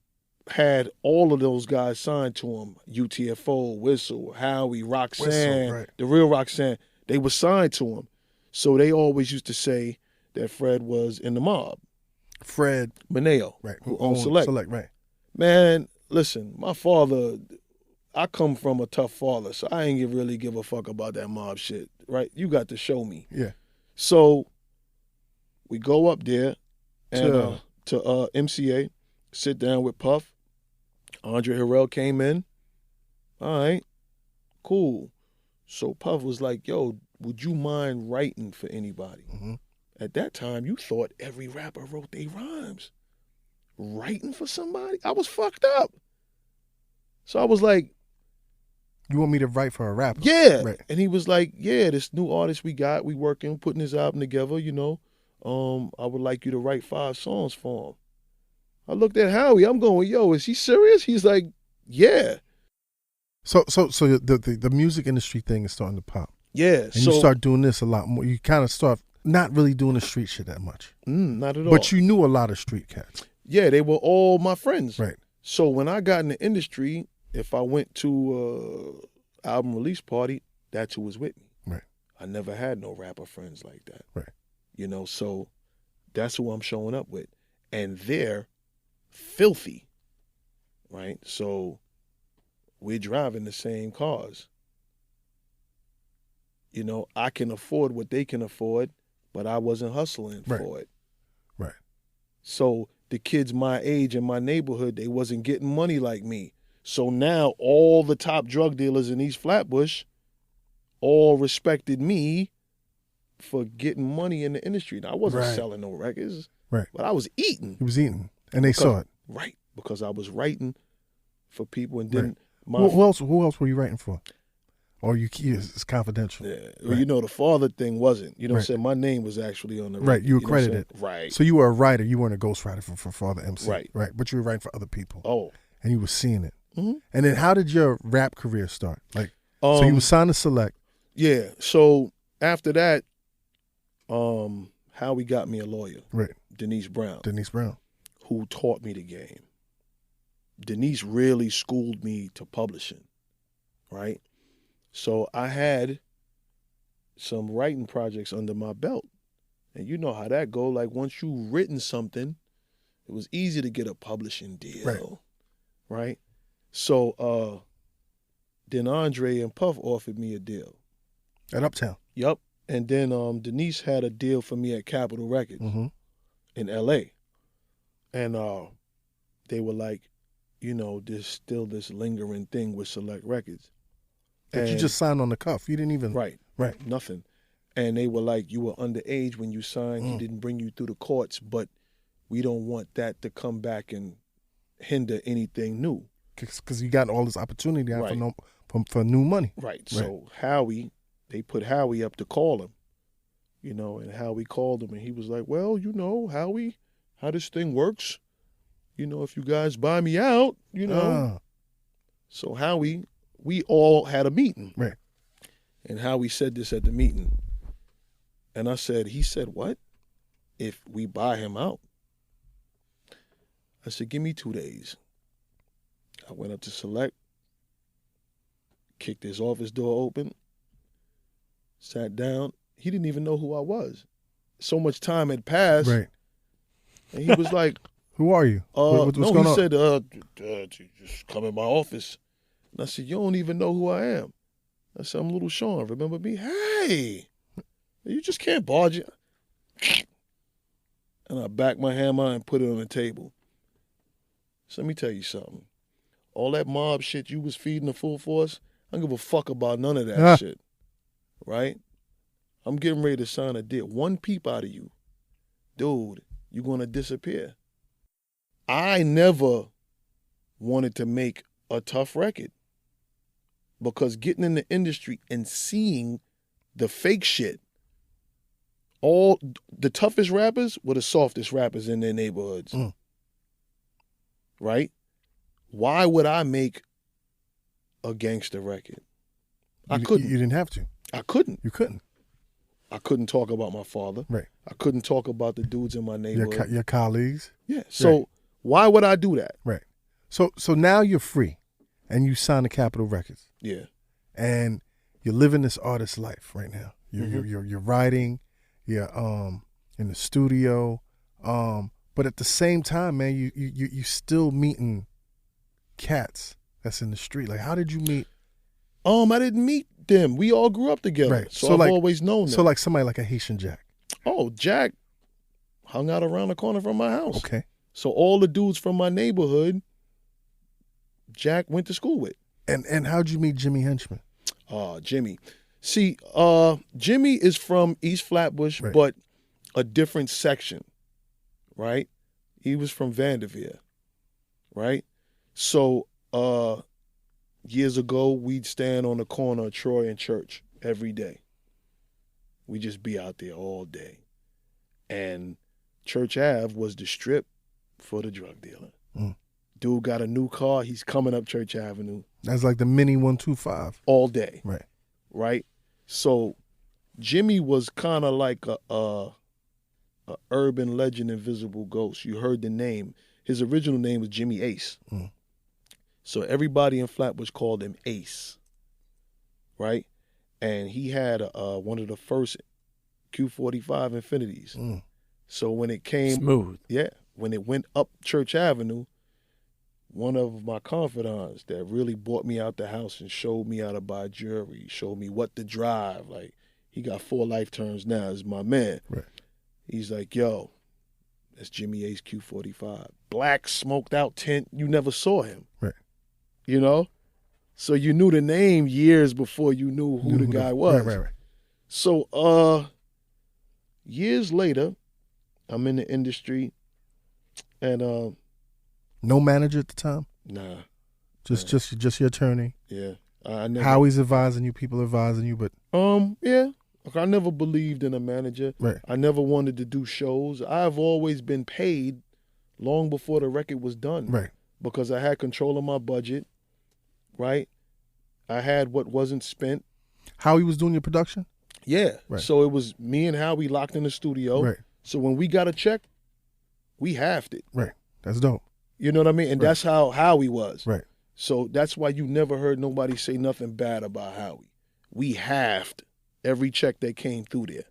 had all of those guys signed to him. UTFO, Whistle, Howie, Roxanne, Whistle, right. the real Roxanne. They were signed to him. So they always used to say that Fred was in the mob. Fred, Maneo, right, who owned Select. right. Man, listen, my father, I come from a tough father, so I ain't really give a fuck about that mob shit, right? You got to show me. Yeah. So we go up there and To- to MCA, sit down with Puff. Andre Harrell came in. All right, cool. So Puff was like, yo, would you mind writing for anybody? Mm-hmm. At that time, you thought every rapper wrote their rhymes. Writing for somebody? I was fucked up. So I was like, You want me to write for a rapper? yeah. Right. And he was like, yeah, this new artist we got, we working, putting his album together, you know. I would like you to write 5 songs for him. I looked at Howie, I'm going, yo, is he serious? He's like, yeah. So the music industry thing is starting to pop. Yeah. And you start doing this a lot more. You kind of start not really doing the street shit that much. Not at all. But you knew a lot of street cats. Yeah, they were all my friends. Right. So when I got in the industry, if I went to album release party, that's who was with me. Right. I never had no rapper friends like that. Right. You know, so that's who I'm showing up with. And they're filthy, right? So we're driving the same cars. You know, I can afford what they can afford, but I wasn't hustling for it. Right. So the kids my age in my neighborhood, they wasn't getting money like me. So now all the top drug dealers in East Flatbush all respected me for getting money in the industry. Now, I wasn't Right. selling no records, Right. but I was eating. He was eating, and they saw it. Right, because I was writing for people, and then Right. Who else were you writing for? Or it's confidential. Yeah, well, Right. you know, the father thing wasn't. You know what I'm Right. saying? My name was actually on the Right, record, you were know what I'm credited. saying? Right. So you were a writer. You weren't a ghostwriter for Father MC. Right. Right. But you were writing for other people. Oh. And you were seeing it. Mm-hmm. And then how did your rap career start? Like, so you were signed to Select. Yeah. So after that, Howie got me a lawyer. Right. Denise Brown. Denise Brown. Who taught me the game. Denise really schooled me to publishing, right? So I had some writing projects under my belt. And you know how that go. Like once you written something, it was easy to get a publishing deal, right? So then Andre and Puff offered me a deal. At Uptown. Yep. And then Denise had a deal for me at Capitol Records in L.A. And they were like, you know, there's still this lingering thing with Select Records. But you And- just signed on the cuff. You didn't even. Right. Right. Nothing. And they were like, you were underage when you signed. He Mm. didn't bring you through the courts, but we don't want that to come back and hinder anything new. Because you got all this opportunity out Right. for new money. Right. So Howie, they put Howie up to call him, and Howie called him and he was like, well, Howie, how this thing works, if you guys buy me out, Ah, So Howie, we all had a meeting. Right. And Howie said this at the meeting. And he said, what? If we buy him out? I said, give me 2 days. I went up to Select, kicked his office door open, sat down. He didn't even know who I was. So much time had passed. right. And he was like, Who are you? What's no, going he on? said, just come in my office. And I said, you don't even know who I am. I said, I'm little Shawn. Remember me? Hey, you just can't barge it. And I backed my hammer and put it on the table. So let me tell you something. All that mob shit you was feeding the full force, I don't give a fuck about none of that shit. Right? I'm getting ready to sign a deal. One peep out of you, dude, you're going to disappear. I never wanted to make a tough record because getting in the industry and seeing the fake shit, all the toughest rappers were the softest rappers in their neighborhoods. Mm. Right? Why would I make a gangster record? I couldn't. You didn't have to. I couldn't. You couldn't. I couldn't talk about my father. Right. I couldn't talk about the dudes in my neighborhood. Your colleagues. Yeah. So why would I do that? Right. So now you're free, and you sign to Capitol Records, Yeah. and you're living this artist life right now. Mm-hmm. You're writing, you're in the studio, but at the same time, man, you still meeting cats that's in the street. Like, how did you meet? I didn't meet them. We all grew up together. Right. So, So I've like- always known them. So like somebody like a Haitian Jack. Oh, Jack hung out around the corner from my house. Okay. So all the dudes from my neighborhood, Jack went to school with. And how'd you meet Jimmy Henchman? Jimmy. See, Jimmy is from East Flatbush, Right. but a different section, right? He was from Vanderveer, right? So years ago, we'd stand on the corner of Troy and Church every day. We'd just be out there all day. And Church Ave was the strip for the drug dealer. Mm. Dude got a new car. He's coming up Church Avenue That's like the mini 125. all day. Right. Right? So Jimmy was kind of like a urban legend, invisible ghost. You heard the name. His original name was Jimmy Ace. Mm. So everybody in Flatbush called him Ace. Right? And he had one of the first Q45 Infinities. Mm. So when it came, Smooth. when it went up Church Avenue, one of my confidants that really brought me out the house and showed me how to buy jewelry, showed me what to drive. Like, he got 4 life terms now, is my man. Right. He's like, yo, that's Jimmy Ace Q45. Black smoked out tint, you never saw him. Right. You know? So you knew the name years before you knew who the guy was. Right. So years later, I'm in the industry and No manager at the time? nah. Just your attorney. Yeah. I never Howie's advising you, people advising you, but yeah. Like, I never believed in a manager. right. I never wanted to do shows. I've always been paid long before the record was done. Right. Because I had control of my budget, right? I had what wasn't spent. Howie was doing your production? Yeah. Right. So it was me and Howie locked in the studio. Right. So when we got a check, we halved it. Right. That's dope. You know what I mean? And Right. that's how Howie was. Right. So that's why you never heard nobody say nothing bad about Howie. We halved every check that came through there.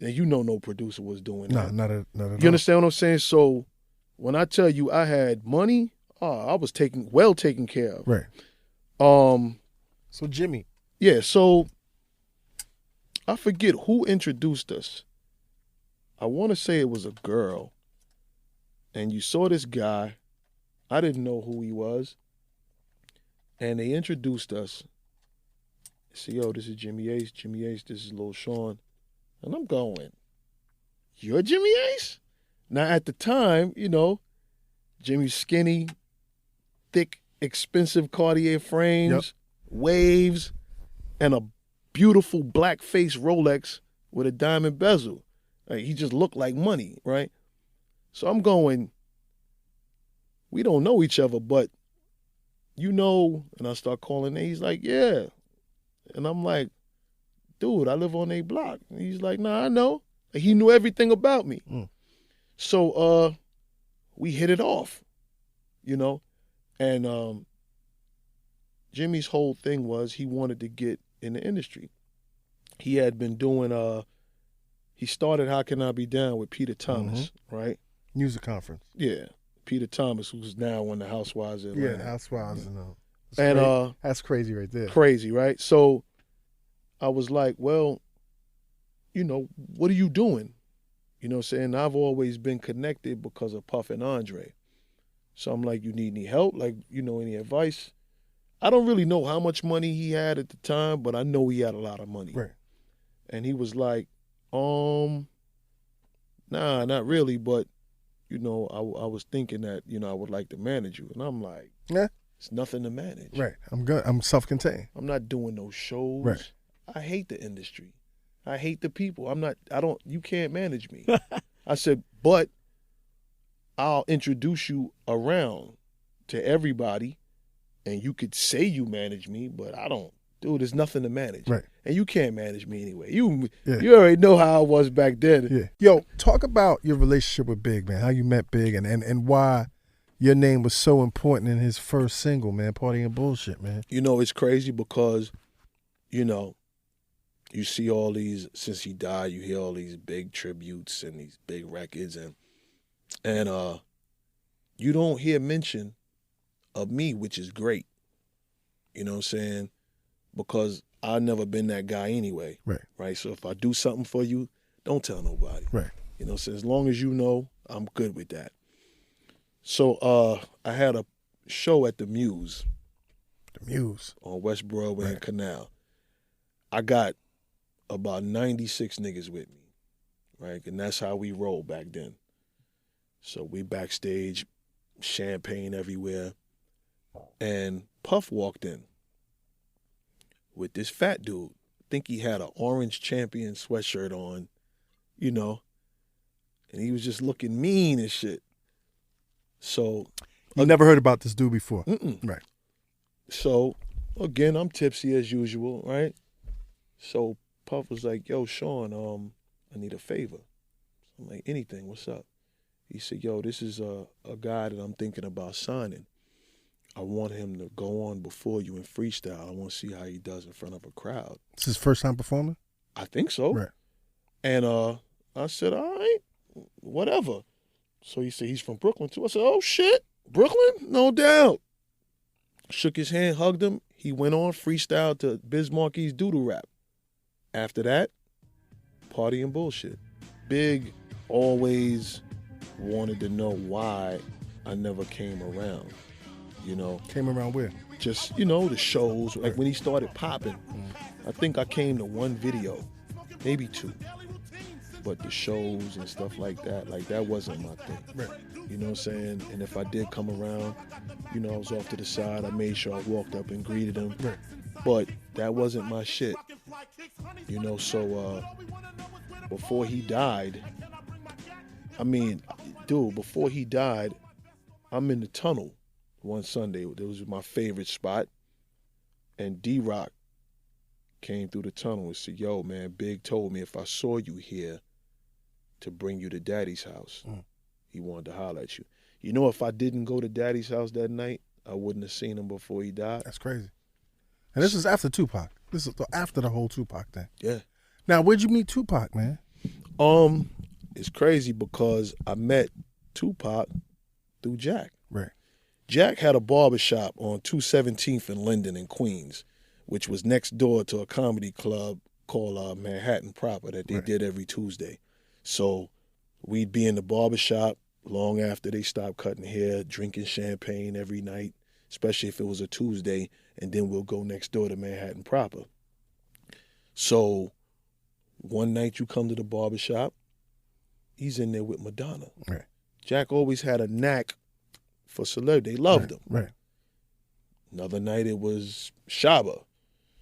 And you know no producer was doing No, that. not at all. You understand what I'm saying? So when I tell you I had money, I was taken care of. Right. So Jimmy. Yeah, so I forget who introduced us. I want to say it was a girl. And you saw this guy. I didn't know who he was. And they introduced us. said, yo, this is Jimmy Ace. Jimmy Ace, this is Lil Shawn. And I'm going, you're Jimmy Ace? Now, at the time, you know, Jimmy's skinny, thick, expensive Cartier frames, waves, and a beautiful black face Rolex with a diamond bezel. Like, he just looked like money, right? So I'm going, we don't know each other, but you know, and I start calling names. He's like, yeah. And I'm like, dude, I live on a block. And he's like, nah, I know. He knew everything about me. So we hit it off, you know? And Jimmy's whole thing was he wanted to get in the industry. He had been doing, he started How Can I Be Down with Peter Thomas, right? Music conference. Yeah. Peter Thomas, who's now on the Housewives of Atlanta. Yeah, Housewives. And that's crazy right there. Crazy, right? So I was like, well, you know, what are you doing? You know what I'm saying? I've always been connected because of Puff and Andre. So I'm like, you need any help? Like, you know, any advice? I don't really know how much money he had at the time, but I know he had a lot of money. Right. And he was like, nah, not really, but, you know, I was thinking that, you know, I would like to manage you. And I'm like, yeah, it's nothing to manage. Right. I'm good. I'm self-contained. I'm not doing those shows. Right. I hate the industry. I hate the people. You can't manage me. I said, but I'll introduce you around to everybody and you could say you manage me, but I don't. Dude, there's nothing to manage. Right. And you can't manage me anyway. You already know how I was back then. Yeah. Yo, talk about your relationship with Big, man. How you met Big and why your name was so important in his first single, man, Party and Bullshit, man. You know, it's crazy because, you know, you see all these, since he died, you hear all these big tributes and these big records and you don't hear mention of me, which is great. You know what I'm saying? Because I've never been that guy anyway. Right. Right. So if I do something for you, don't tell nobody. Right. You know, so as long as you know, I'm good with that. So I had a show at the Muse. The Muse. On West Broadway and Canal. I got about 96 niggas with me. Right? And that's how we roll back then. So we backstage, champagne everywhere. And Puff walked in with this fat dude. I think he had an orange Champion sweatshirt on, you know, and he was just looking mean and shit. So you never heard about this dude before. Right. So again, I'm tipsy as usual, right? So Puff was like, yo, Shawn, I need a favor. I'm like, anything, what's up? He said, yo, this is a guy that I'm thinking about signing. I want him to go on before you in freestyle. I want to see how he does in front of a crowd. This is his first time performing? I think so. Right. And I said, all right, whatever. So he said, he's from Brooklyn too. I said, oh shit, Brooklyn? No doubt. Shook his hand, hugged him. He went on freestyle to Biz Marquis's Doodle Rap. After that, Party and Bullshit. Big always wanted to know why I never came around. You know, came around where? Just, you know, the shows. Like when he started popping, I think I came to one video, maybe two. But the shows and stuff like that wasn't my thing. Right. You know what I'm saying? And if I did come around, you know, I was off to the side. I made sure I walked up and greeted him. Right. But that wasn't my shit. You know, so before he died, before he died, I'm in the tunnel one Sunday. It was my favorite spot. And D-Rock came through the tunnel and said, yo, man, Big told me if I saw you here to bring you to Daddy's house. He wanted to holler at you. You know, if I didn't go to Daddy's house that night, I wouldn't have seen him before he died. That's crazy. And this is after Tupac. This is after the whole Tupac thing. Yeah. Now, where'd you meet Tupac, man? It's crazy because I met Tupac through Jack. Right. Jack had a barbershop on 217th and Linden in Queens, which was next door to a comedy club called Manhattan Proper that they did every Tuesday. So we'd be in the barbershop long after they stopped cutting hair, drinking champagne every night, especially if it was a Tuesday, and then we'll go next door to Manhattan Proper. So one night you come to the barbershop, he's in there with Madonna. Right. Jack always had a knack for celebrity. They loved him. Right. Another night it was Shabba.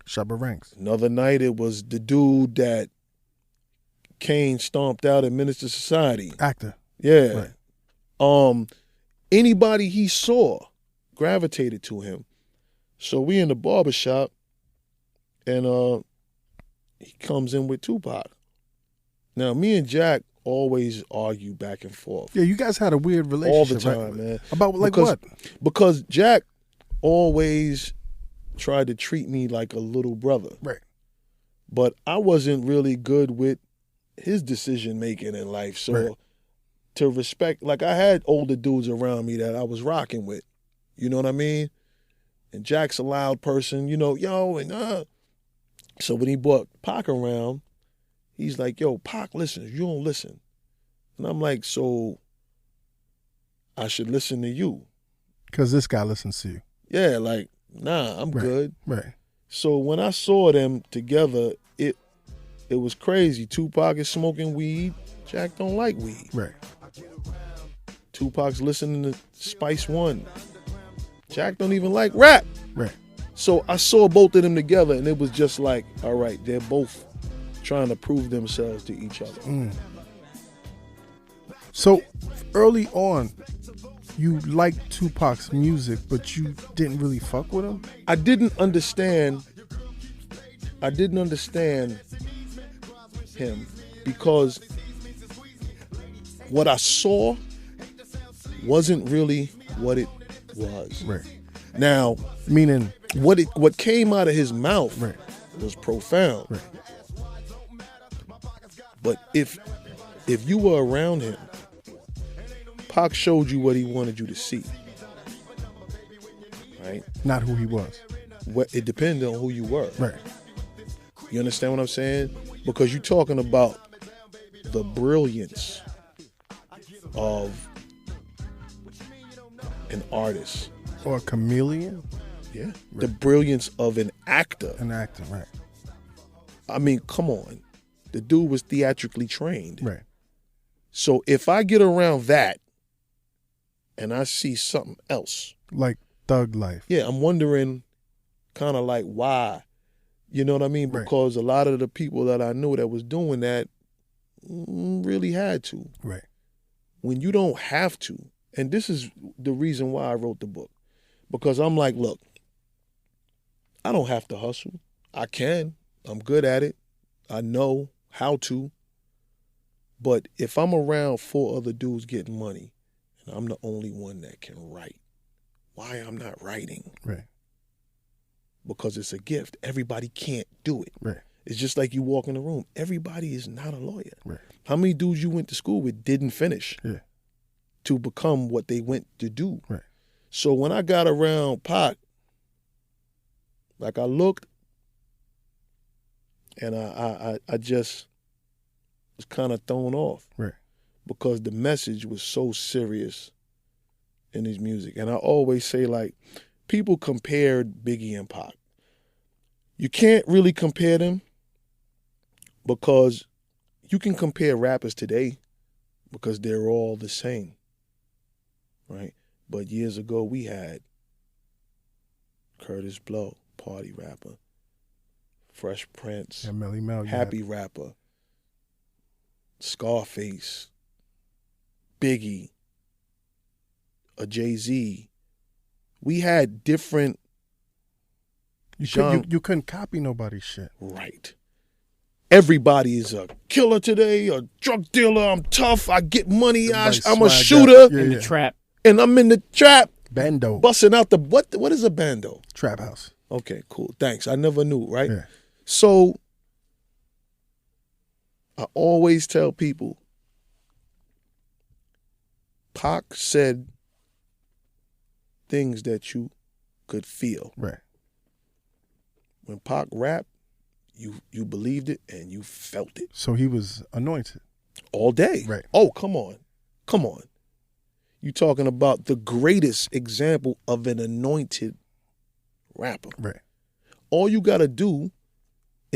Shabba Ranks. Another night it was the dude that Kane stomped out at Minister Society. Actor. Yeah. Right. Anybody he saw gravitated to him. So we in the barbershop and he comes in with Tupac. Now me and Jack always argue back and forth. Yeah, you guys had a weird relationship. All the time, right? man. About what? Because Jack always tried to treat me like a little brother. Right. But I wasn't really good with his decision making in life. So Right. to respect, like I had older dudes around me that I was rocking with. You know what I mean? And Jack's a loud person, So when he brought Pac around, he's like, yo, Pac listens, you don't listen. And I'm like, so I should listen to you. Because this guy listens to you. Yeah, like, nah, I'm good. Right. So when I saw them together, it was crazy. Tupac is smoking weed. Jack don't like weed. Right. Tupac's listening to Spice One. Jack don't even like rap. Right. So I saw both of them together, and it was just like, all right, they're both trying to prove themselves to each other. So early on, you liked Tupac's music, but you didn't really fuck with him? I didn't understand him because what I saw wasn't really what it was. Right. Now, Meaning, what came out of his mouth right. was profound. Right. But if you were around him, Pac showed you what he wanted you to see. Right? Not who he was. It depended on who you were. Right. You understand what I'm saying? Because you're talking about the brilliance of an artist. Or a chameleon? Yeah. Right. The brilliance of an actor. An actor, right. I mean, come on. The dude was theatrically trained. Right. So if I get around that and I see something else. Like Thug Life. Yeah, I'm wondering kind of like why. You know what I mean? Right. Because a lot of the people that I knew that was doing that really had to. Right. When you don't have to, and this is the reason why I wrote the book. Because I'm like, look, I don't have to hustle. I can. I'm good at it. I know how to. But if I'm around 4 other dudes getting money, and I'm the only one that can write, why I'm not writing? Right. Because it's a gift. Everybody can't do it. Right. It's just like you walk in the room. Everybody is not a lawyer. Right. How many dudes you went to school with didn't finish to become what they went to do? Right. So when I got around Pac, like I looked and I just was kind of thrown off. Right. Because the message was so serious in his music. And I always say, like, people compared Biggie and Pac. You can't really compare them because you can compare rappers today because they're all the same, right? But years ago, we had Curtis Blow, party rapper, Fresh Prince, Yeah, Melly Mel. happy rapper, Scarface, Biggie, a Jay-Z. We had different You couldn't copy nobody's shit. Right. Everybody is a killer today, a drug dealer. I'm tough. I get money. I'm a shooter. In the trap. And I'm in the trap. Bando. Busting out the, what is a bando? Trap house. Okay, cool. Thanks. I never knew, right? Yeah. So I always tell people, Pac said things that you could feel. Right. When Pac rapped, you believed it and you felt it. So he was anointed. All day. Right. Oh, come on. Come on. You talking about the greatest example of an anointed rapper. Right. All you got to do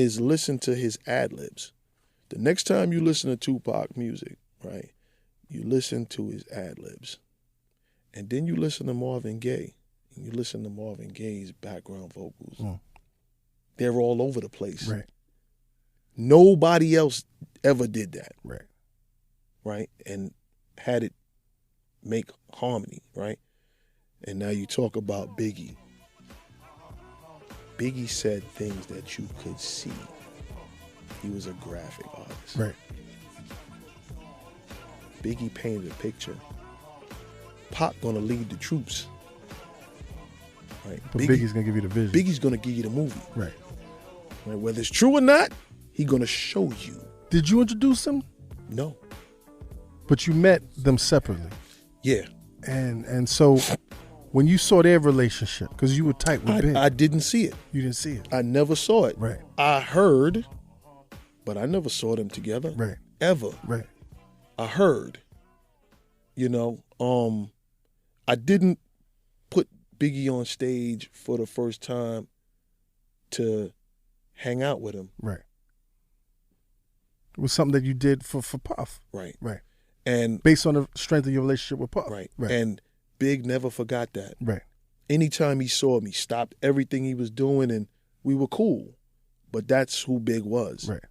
is listen to his ad-libs. The next time you listen to Tupac music, right, you listen to his ad-libs. And then you listen to Marvin Gaye, and you listen to Marvin Gaye's background vocals. They're all over the place. Right. Nobody else ever did that. Right. Right? And had it make harmony, right? And now you talk about Biggie. Biggie said things that you could see. He was a graphic artist. Right. Biggie painted a picture. Pac gonna lead the troops. Right. But Biggie's gonna give you the vision. Biggie's gonna give you the movie. Right. Right. Whether it's true or not, he gonna show you. Did you introduce them? No. But you met them separately. Yeah. And so when you saw their relationship, because you were tight with Big. I didn't see it. You didn't see it. I never saw it. Right. I heard, but I never saw them together. Right. Ever. Right. I heard. You know, I didn't put Biggie on stage for the first time to hang out with him. Right. It was something that you did for Puff. Right. Right. And based on the strength of your relationship with Puff. Right. Right. And Big never forgot that. Right. Anytime he saw me, stopped everything he was doing, and we were cool. But that's who Big was. Right.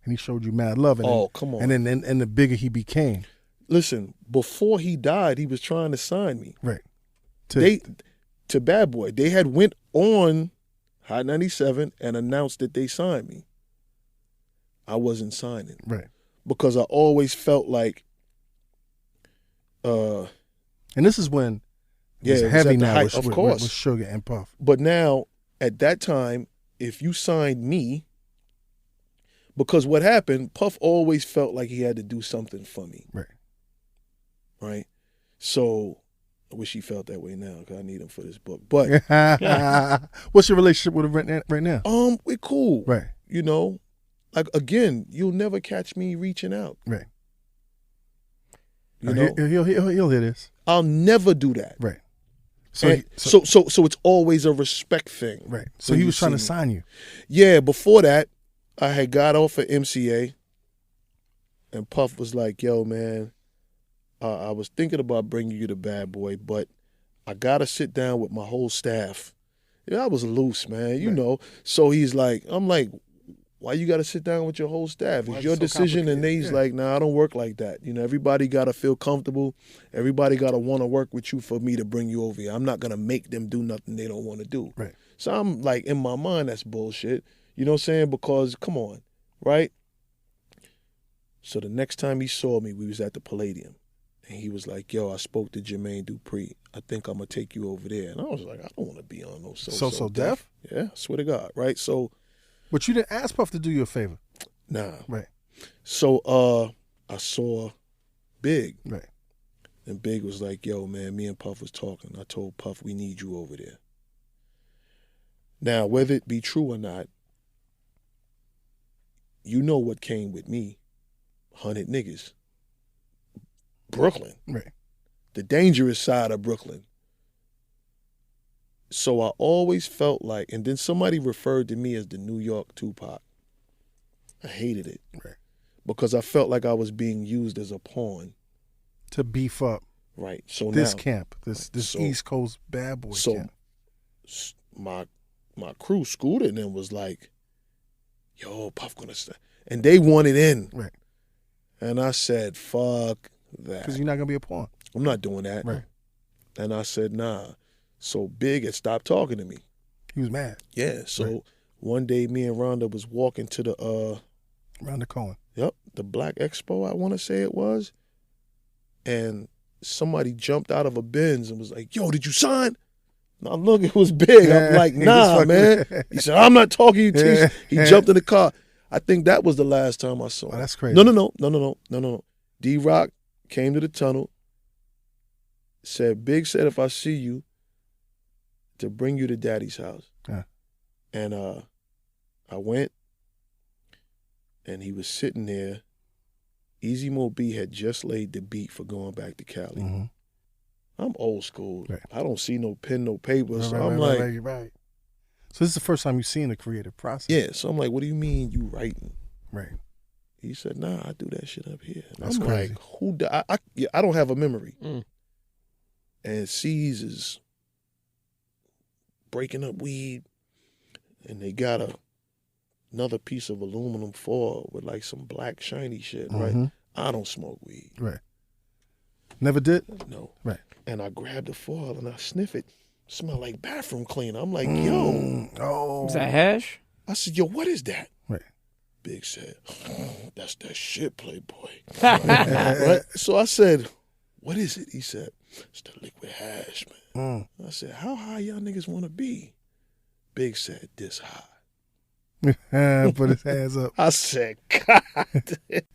And he showed you mad love. And come on. And then the bigger he became. Listen, before he died, he was trying to sign me. Right. To Bad Boy. They had went on Hot 97 and announced that they signed me. I wasn't signing. Right. Because I always felt like and this is when it was heavy at the now height, of course. with Sugar and Puff. But now, at that time, if you signed me, because what happened, Puff always felt like he had to do something for me. Right. Right? So, I wish he felt that way now because I need him for this book. But what's your relationship with him right now? We're cool. Right. You know, like, again, you'll never catch me reaching out. Right. You know, he'll hear this. I'll never do that. Right. So it's always a respect thing. Right. So he was trying to sign you. Yeah. Before that, I had got off at MCA, and Puff was like, "Yo, man, I was thinking about bringing you to Bad Boy, but I gotta sit down with my whole staff." Yeah, I was loose, man. You know. So he's like, I'm like, why you got to sit down with your whole staff? It's your decision. And he's like, nah, I don't work like that. You know, everybody got to feel comfortable. Everybody got to want to work with you for me to bring you over here. I'm not going to make them do nothing they don't want to do. Right. So I'm like, in my mind, that's bullshit. You know what I'm saying? Because, come on, right? So the next time he saw me, we was at the Palladium. And he was like, yo, I spoke to Jermaine Dupri. I think I'm going to take you over there. And I was like, I don't want to be on no So Def. Yeah, I swear to God, right? So... But you didn't ask Puff to do you a favor. Nah. Right. So I saw Big. Right. And Big was like, yo, man, me and Puff was talking. I told Puff, we need you over there. Now, whether it be true or not, you know what came with me. 100 niggas. Brooklyn. Right. The dangerous side of Brooklyn. So I always felt like, and then somebody referred to me as the New York Tupac. I hated it. Right. Because I felt like I was being used as a pawn. To beef up. Right. So this now, camp, this East Coast bad boy camp. So my crew, Scooter, and them was like, yo, Puff gonna stay. And they wanted in. Right. And I said, fuck that. Because you're not going to be a pawn. I'm not doing that. Right. And I said, nah. So Big had stopped talking to me. He was mad. Yeah. So one day me and Rhonda was walking to the Rhonda Cohen. Yep. The Black Expo, I want to say it was. And somebody jumped out of a Benz and was like, yo, did you sign? Now look, it was Big. I'm like, nah, man. He said, I'm not talking to you. He jumped in the car. I think that was the last time I saw him. Oh, that's crazy. No. D-Rock came to the tunnel, said, Big said if I see you, to bring you to Daddy's house. Yeah. And I went, and he was sitting there. Easy Mo B had just laid the beat for going back to Cali. Mm-hmm. I'm old school. Right. I don't see no pen, no paper. So Right, I'm right. So this is the first time you've seen the creative process. Yeah, so I'm like, what do you mean you writing? Right. He said, nah, I do that shit up here. And That's I'm crazy. like, I don't have a memory. Mm. And C's is breaking up weed, and they got another piece of aluminum foil with like some black shiny shit, right? Mhm. I don't smoke weed. Right. Never did? No. Right. And I grab the foil and I sniff it. Smell like bathroom cleaner. I'm like, yo. Oh. Was that hash? I said, yo, what is that? Right. Big said, that's that shit, Playboy. Right? So I said, what is it? He said, it's the liquid hash, man. I said, how high y'all niggas want to be? Big said, this high. Put his hands up. I said, God.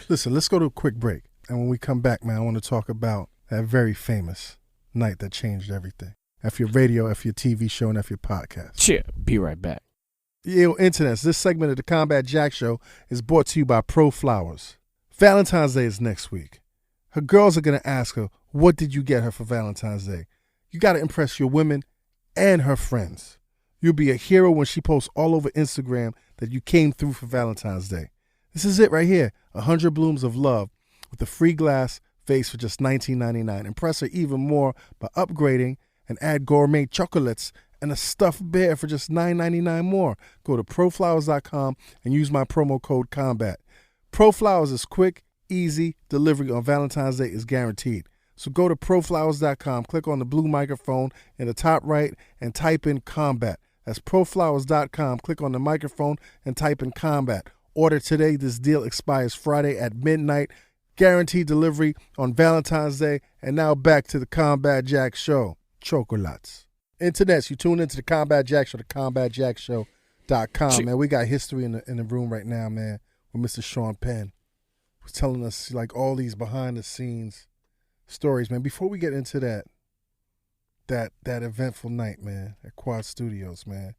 Listen, let's go to a quick break. And when we come back, man, I want to talk about that very famous night that changed everything. F your radio, F your TV show, and F your podcast. Cheer. Be right back. Yo, internets, this segment of the Combat Jack Show is brought to you by Pro Flowers. Valentine's Day is next week. Her girls are going to ask her, what did you get her for Valentine's Day? You got to impress your women and her friends. You'll be a hero when she posts all over Instagram that you came through for Valentine's Day. This is it right here, 100 Blooms of Love with a free glass vase for just $19.99. Impress her even more by upgrading and add gourmet chocolates and a stuffed bear for just $9.99 more. Go to proflowers.com and use my promo code COMBAT. Pro Flowers is quick, easy, delivery on Valentine's Day is guaranteed. So go to proflowers.com, click on the blue microphone in the top right, and type in COMBAT. That's proflowers.com, click on the microphone and type in COMBAT. Order today. This deal expires Friday at midnight. Guaranteed delivery on Valentine's Day. And now back to the Combat Jack Show. Chocolates. Internets, you tune into the Combat Jack Show, the combatjackshow.com. Man, we got history in the room right now, man, with Mr. Shawn Penn, who's telling us like all these behind the scenes stories, man. Before we get into that eventful night, man, at Quad Studios, man,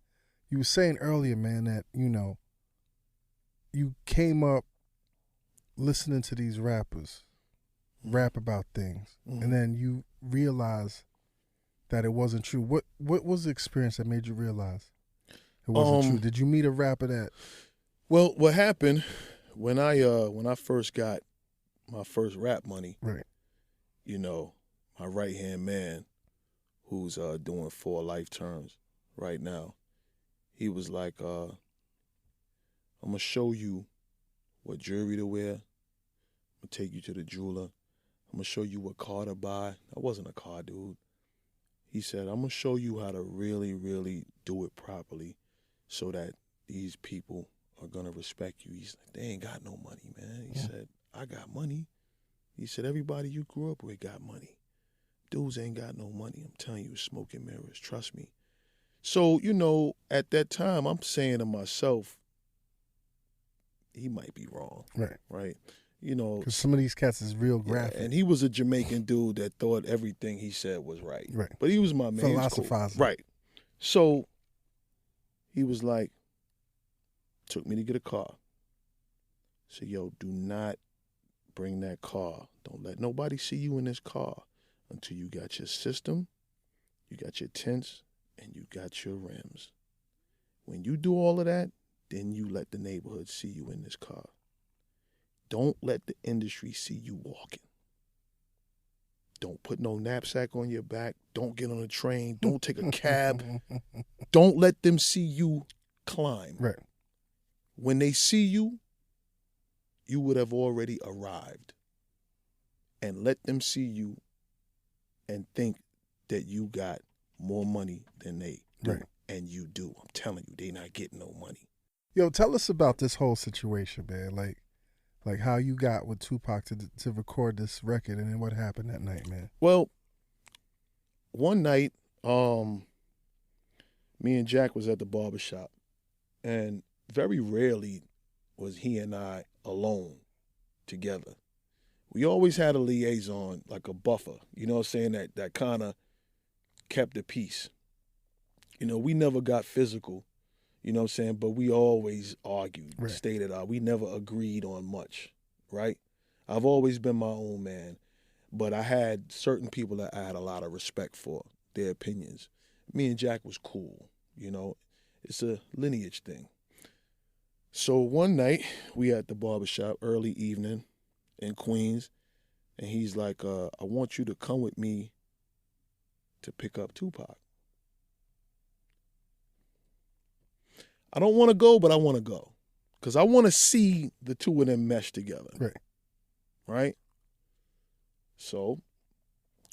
you were saying earlier, man, that, you know, you came up listening to these rappers rap about things, and then you realized that it wasn't true. What was the experience that made you realize it wasn't true? Did you meet a rapper that? Well, what happened when I first got my first rap money, Right. you know, my right-hand man who's doing 4 life terms right now, he was like, I'm going to show you what jewelry to wear. I'm going to take you to the jeweler. I'm going to show you what car to buy. I wasn't a car dude. He said, I'm going to show you how to really, really do it properly so that these people are going to respect you. He's like, they ain't got no money, man. He said, I got money. He said, everybody you grew up with got money. Dudes ain't got no money. I'm telling you, smoking mirrors. Trust me. So, you know, at that time, I'm saying to myself, he might be wrong. Right? You know, Because some of these cats is real graphic. and he was a Jamaican dude that thought everything he said was right. Right. But he was my man. He was cool. Philosophizing. Right. So he was like, took me to get a car. Said, yo, do not bring that car. Don't let nobody see you in this car until you got your system, you got your tents, and you got your rims. When you do all of that, then you let the neighborhood see you in this car. Don't let the industry see you walking. Don't put no knapsack on your back. Don't get on a train. Don't take a cab. Don't let them see you climb. Right. When they see you, you would have already arrived. And let them see you and think that you got more money than they do. Right. And you do. I'm telling you, they not getting no money. Yo, tell us about this whole situation, man. Like how you got with Tupac to record this record, and then what happened that night, man. Well, one night, me and Jack was at the barbershop, and very rarely was he and I alone together. We always had a liaison, like a buffer, you know what I'm saying, that kind of kept the peace. You know, we never got physical, you know what I'm saying, but we always argued, Right. stated we never agreed on much, right? I've always been my own man, but I had certain people that I had a lot of respect for, their opinions. Me and Jack was cool, you know, It's a lineage thing. So one night, we at the barbershop, early evening in Queens, and he's like, I want you to come with me to pick up Tupac. I don't want to go, but I want to go. Because I want to see the two of them mesh together. Right. Right? So,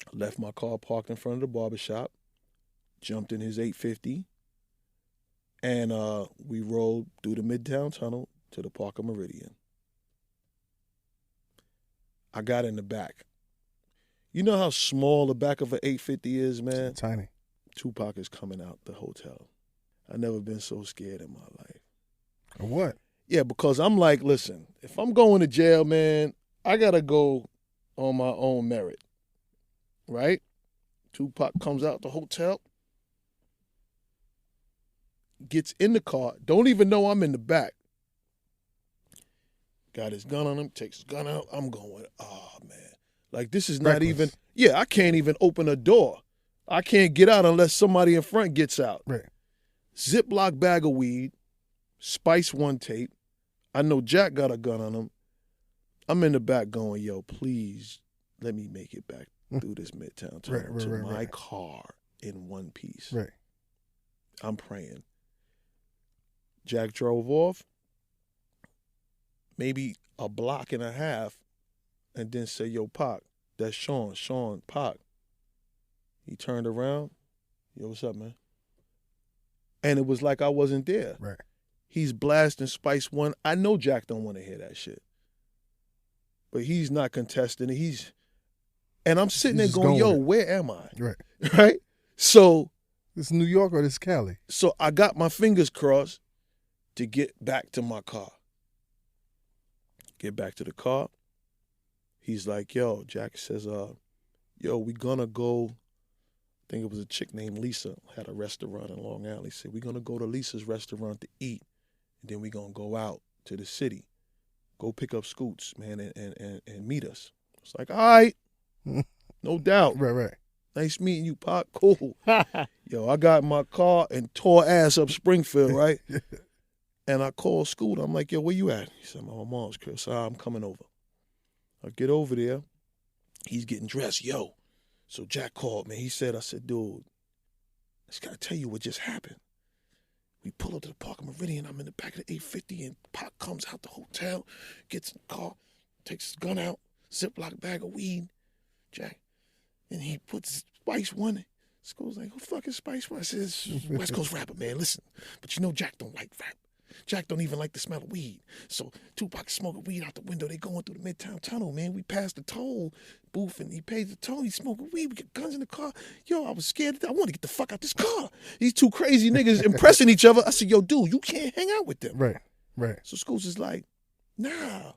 I left my car parked in front of the barbershop, jumped in his 850, and we rode through the Midtown Tunnel to the Parker Meridian. I got in the back. You know how small the back of an 850 is, man? It's tiny. Tupac is coming out the hotel. I've never been so scared in my life. Or what? Yeah, because I'm like, listen, if I'm going to jail, man, I got to go on my own merit, right? Tupac comes out the hotel, gets in the car, don't even know I'm in the back. Got his gun on him, takes his gun out. I'm going, oh, man. Like, this is not Reckless. even, yeah, I can't even open a door. I can't get out unless somebody in front gets out. Right. Ziploc bag of weed, Spice One tape. I know Jack got a gun on him. I'm in the back going, yo, please let me make it back through this Midtown tunnel to my car in one piece. Right. I'm praying. Jack drove off, maybe a block and a half, and then say, yo, Pac, that's Shawn. Shawn, Pac. He turned around. Yo, what's up, man? And it was like I wasn't there. Right. He's blasting Spice One. I know Jack don't want to hear that shit. But he's not contesting it. And I'm sitting there going, yo, where am I? Right. Right? So. This is New York or this Cali? So I got my fingers crossed to get back to my car. Get back to the car. He's like, yo, Jack says, yo, we gonna go. I think it was a chick named Lisa, had a restaurant in Long Island. He said, we're gonna go to Lisa's restaurant to eat, and then we're gonna go out to the city. Go pick up Scoots, man, and meet us. It's like, all right, no doubt. Right. Nice meeting you, Pop. Cool. Yo, I got in my car and tore ass up Springfield, right? And I called Scoot. I'm like, yo, where you at? He said, my mom's crib. So I'm coming over. I get over there. He's getting dressed. Yo. So Jack called me. He said, I said, dude, I just got to tell you what just happened. We pull up to the Parker Meridian. I'm in the back of the 850, and Pac comes out the hotel, gets in the car, takes his gun out, Ziploc bag of weed, Jack, and he puts Spice One. Scott's like, who the fuck is Spice One? I said, it's West Coast rapper, man. Listen, but you know Jack don't like rap. Jack don't even like the smell of weed. So Tupac smoking weed out the window. They going through the Midtown Tunnel, man. We passed the toll booth, and he pays the toll. He's smoking weed. We get guns in the car. Yo, I was scared. I want to get the fuck out this car. These two crazy niggas impressing each other. I said, yo, dude, you can't hang out with them. Right. So Scoots is like, nah,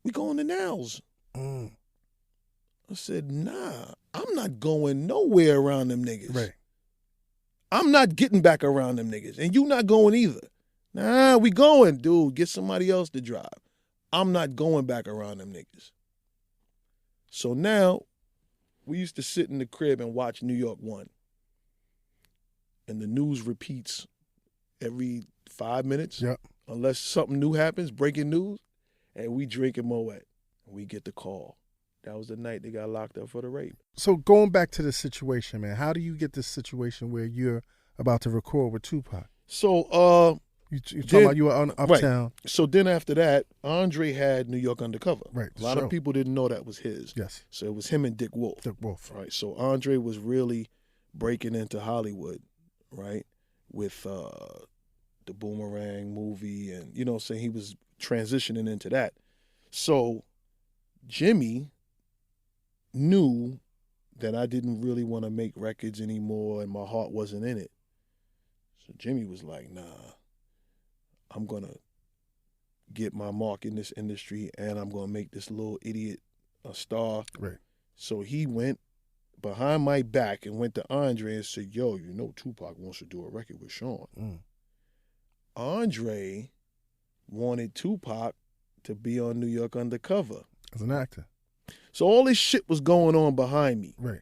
we going to Nels. Mm. I said, nah, I'm not going nowhere around them niggas. Right. I'm not getting back around them niggas, and you not going either. Nah, we going, dude. Get somebody else to drive. I'm not going back around them niggas. So now, we used to sit in the crib and watch New York 1. And the news repeats every 5 minutes. Yep. Unless something new happens, breaking news, and we drinking Moet. And we get the call. That was the night they got locked up for the rape. So going back to the situation, man, how do you get this situation where you're about to record with Tupac? So, you're talking about you were on Uptown. Right. So then after that, Andre had New York Undercover. Right. A lot of people didn't know that was his. Yes. So it was him and Dick Wolf. Dick Wolf. Right. So Andre was really breaking into Hollywood, right, with the Boomerang movie, and you know what I'm saying, he was transitioning into that. So Jimmy knew that I didn't really want to make records anymore and my heart wasn't in it. So Jimmy was like, nah, I'm going to get my mark in this industry and I'm going to make this little idiot a star. Right. So he went behind my back and went to Andre and said, yo, you know Tupac wants to do a record with Shawn. Mm. Andre wanted Tupac to be on New York Undercover. As an actor. So all this shit was going on behind me. Right.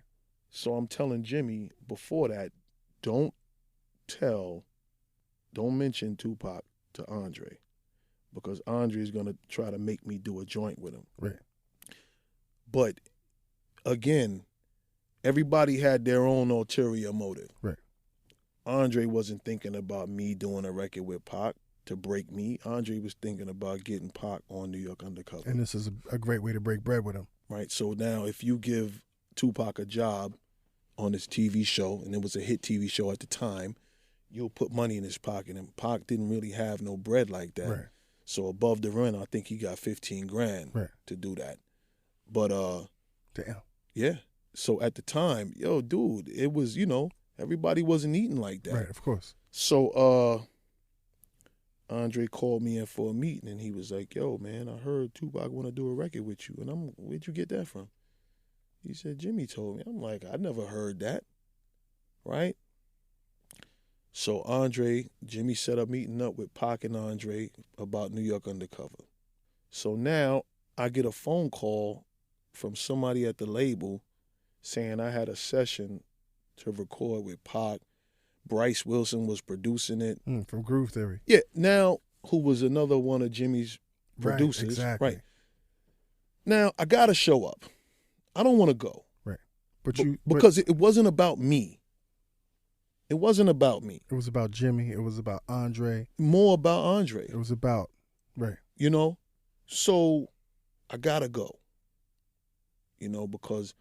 So I'm telling Jimmy before that, don't tell don't mention Tupac to Andre, because Andre is gonna try to make me do a joint with him. Right. But again, everybody had their own ulterior motive. Right. Andre wasn't thinking about me doing a record with Pac to break me. Andre was thinking about getting Pac on New York Undercover. And this is a great way to break bread with him. Right. So now if you give Tupac a job on his TV show, and it was a hit TV show at the time, you'll put money in his pocket. And Pac didn't really have no bread like that. Right. So above the rent, I think he got 15 grand Right. to do that. But Damn. yeah. So at the time, yo, dude, it was, everybody wasn't eating like that. Right, of course. So Andre called me in for a meeting, and he was like, yo, man, I heard Tupac want to do a record with you. And where'd you get that from? He said, Jimmy told me. I'm like, I never heard that. Right? So Jimmy set up meeting up with Pac and Andre about New York Undercover. So now I get a phone call from somebody at the label saying I had a session to record with Pac. Bryce Wilson was producing it. From Groove Theory. Yeah, now who was another one of Jimmy's producers. Right, exactly. Right. Now I gotta show up. I don't want to go. Right. Because it wasn't about me. It wasn't about me. It was about Jimmy. It was about Andre. More about Andre. It was about, right. So I gotta go. Because,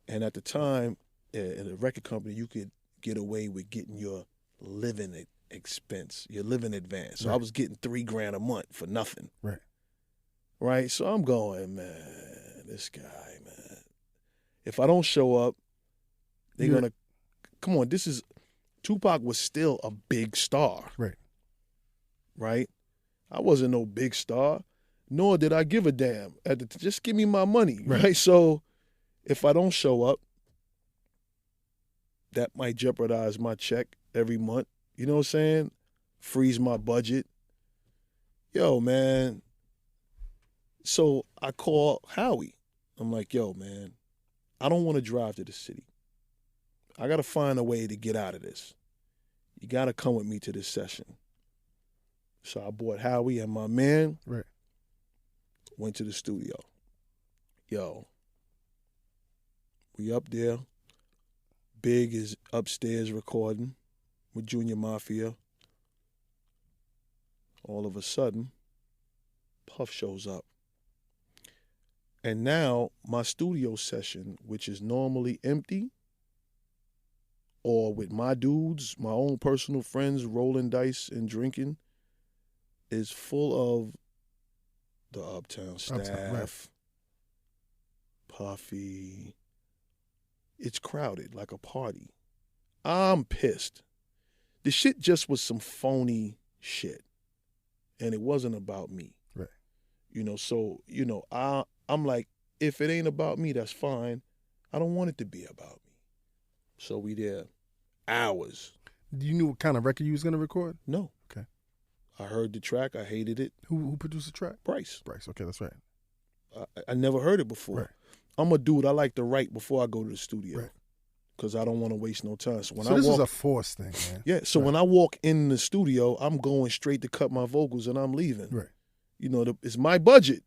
and at the time, in a record company, you could get away with getting your living expense, your living advance. So right. I was getting $3,000 a month for nothing. Right. Right. So I'm going, man, this guy, man. If I don't show up, they're gonna come on. Tupac was still a big star. Right. Right. I wasn't no big star, nor did I give a damn. Just give me my money. Right. So if I don't show up, that might jeopardize my check every month. You know what I'm saying? Freeze my budget. Yo, man. So I call Howie. I'm like, yo, man, I don't want to drive to the city. I got to find a way to get out of this. You got to come with me to this session. So I bought Howie and my man. Right. Went to the studio. Yo, we up there. Big is upstairs recording with Junior Mafia. All of a sudden, Puff shows up. And now my studio session, which is normally empty, or with my dudes, my own personal friends, rolling dice and drinking, is full of the Uptown staff, right. Puffy. It's crowded like a party. I'm pissed. The shit just was some phony shit. And it wasn't about me. Right. I'm like, if it ain't about me, that's fine. I don't want it to be about me. So we there hours. You knew what kind of record you was going to record? No. Okay. I heard the track. I hated it. Who produced the track? Bryce. Okay, that's right. I never heard it before. Right. I'm a dude. I like to write before I go to the studio. Right. Because I don't want to waste no time. So this is a force thing, man. Yeah. So when I walk in the studio, I'm going straight to cut my vocals and I'm leaving. Right. It's my budget.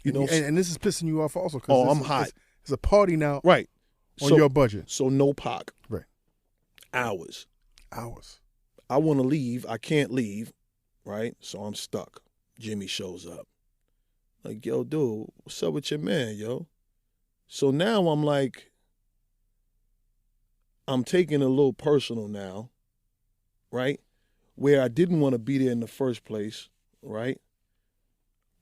And this is pissing you off also. I'm hot. It's a party now. Right. On your budget. So no Pac. Right. Hours. I want to leave. I can't leave. Right. So I'm stuck. Jimmy shows up. Like, yo, dude, what's up with your man, yo? So now I'm like, I'm taking it a little personal now, right? Where I didn't want to be there in the first place, right?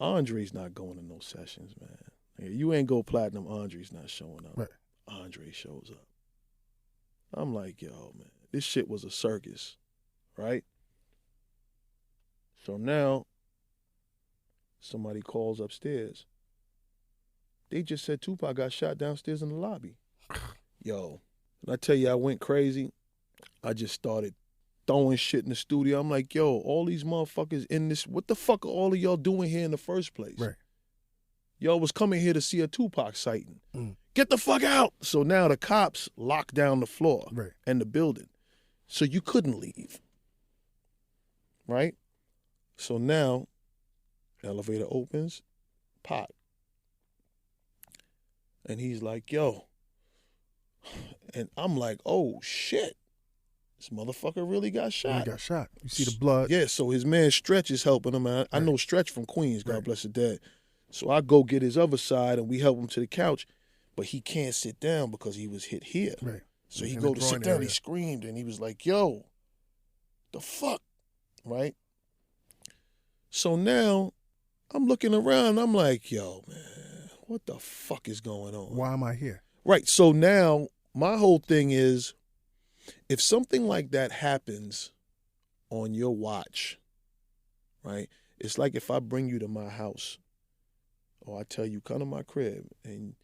Andre's not going to no sessions, man. You ain't go platinum, Andre's not showing up. Right. Andre shows up. I'm like, yo, man, this shit was a circus, right? So now, somebody calls upstairs. They just said Tupac got shot downstairs in the lobby. Yo, when I tell you I went crazy, I just started throwing shit in the studio. I'm like, yo, all these motherfuckers in this, what the fuck are all of y'all doing here in the first place? Right. Y'all was coming here to see a Tupac sighting. Get the fuck out. So now the cops locked down the floor right. and the building. So you couldn't leave. right? So now, elevator opens, Pac. And he's like, yo. And I'm like, oh, shit. This motherfucker really got shot. He got shot. You see the blood. Yeah, so his man Stretch is helping him out. I know Stretch from Queens, God bless his dad. So I go get his other side, and we help him to the couch. But he can't sit down because he was hit here. Right. So he In go the to sit groin down, area. he screamed, and he was like, yo, the fuck, right? So now I'm looking around, I'm like, yo, man, what the fuck is going on? Why am I here? Right, so now my whole thing is, if something like that happens on your watch, right, it's like if I bring you to my house, or I tell you, come to my crib, and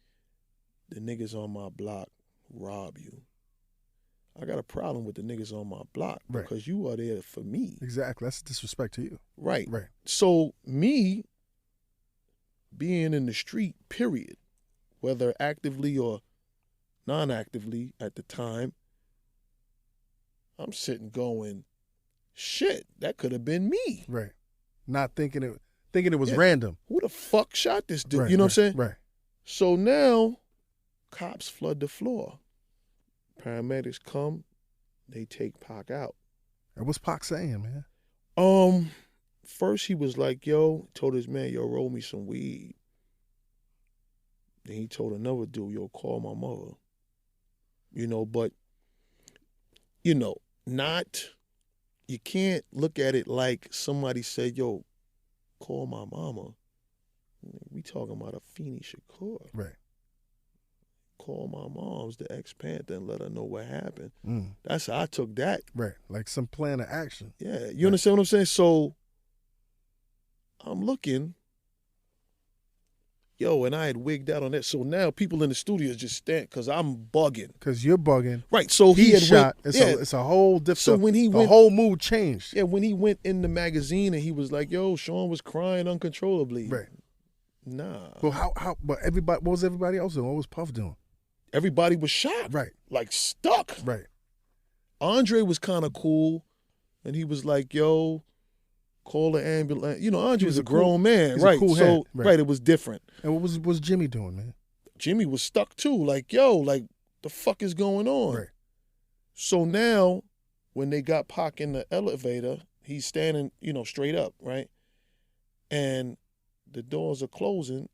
the niggas on my block rob you. I got a problem with the niggas on my block because you are there for me. Exactly. That's disrespect to you. Right. Right. So me being in the street, period, whether actively or non-actively at the time, I'm sitting going, shit, that could have been me. Right. Not thinking it was random. Who the fuck shot this dude? Right, You know what I'm saying? Right. So now cops flood the floor. Paramedics come, they take Pac out. And what's Pac saying, man? First he was like, yo, told his man, yo, roll me some weed. Then he told another dude, yo, call my mother. You know, but, you know, you can't look at it like somebody said, yo, call my mama. We talking about a Feeney Shakur. Right. Call my mom's the ex-Panther and let her know what happened. Mm. That's how I took that. Right. Like some plan of action. Yeah. You understand what I'm saying? So I'm looking, yo, and I had wigged out on that. So now people in the studio just stand because I'm bugging. Because you're bugging. Right. So he had shot. Went, it's a whole different. So when he the went, whole mood changed. Yeah, when he went in the magazine and he was like, yo, Shawn was crying uncontrollably. Right. Nah. Well, how? But everybody, what was everybody else doing? What was Puff doing? Everybody was shot. Right. Like stuck. Right. Andre was kind of cool, and he was like, yo, call the ambulance. You know, Andre was a grown man. Right. Cool so, head. Right. It was different. And what was Jimmy doing, man? Jimmy was stuck too. Like, yo, like, the fuck is going on? Right. So now, when they got Pac in the elevator, he's standing, you know, straight up, right? And the doors are closing,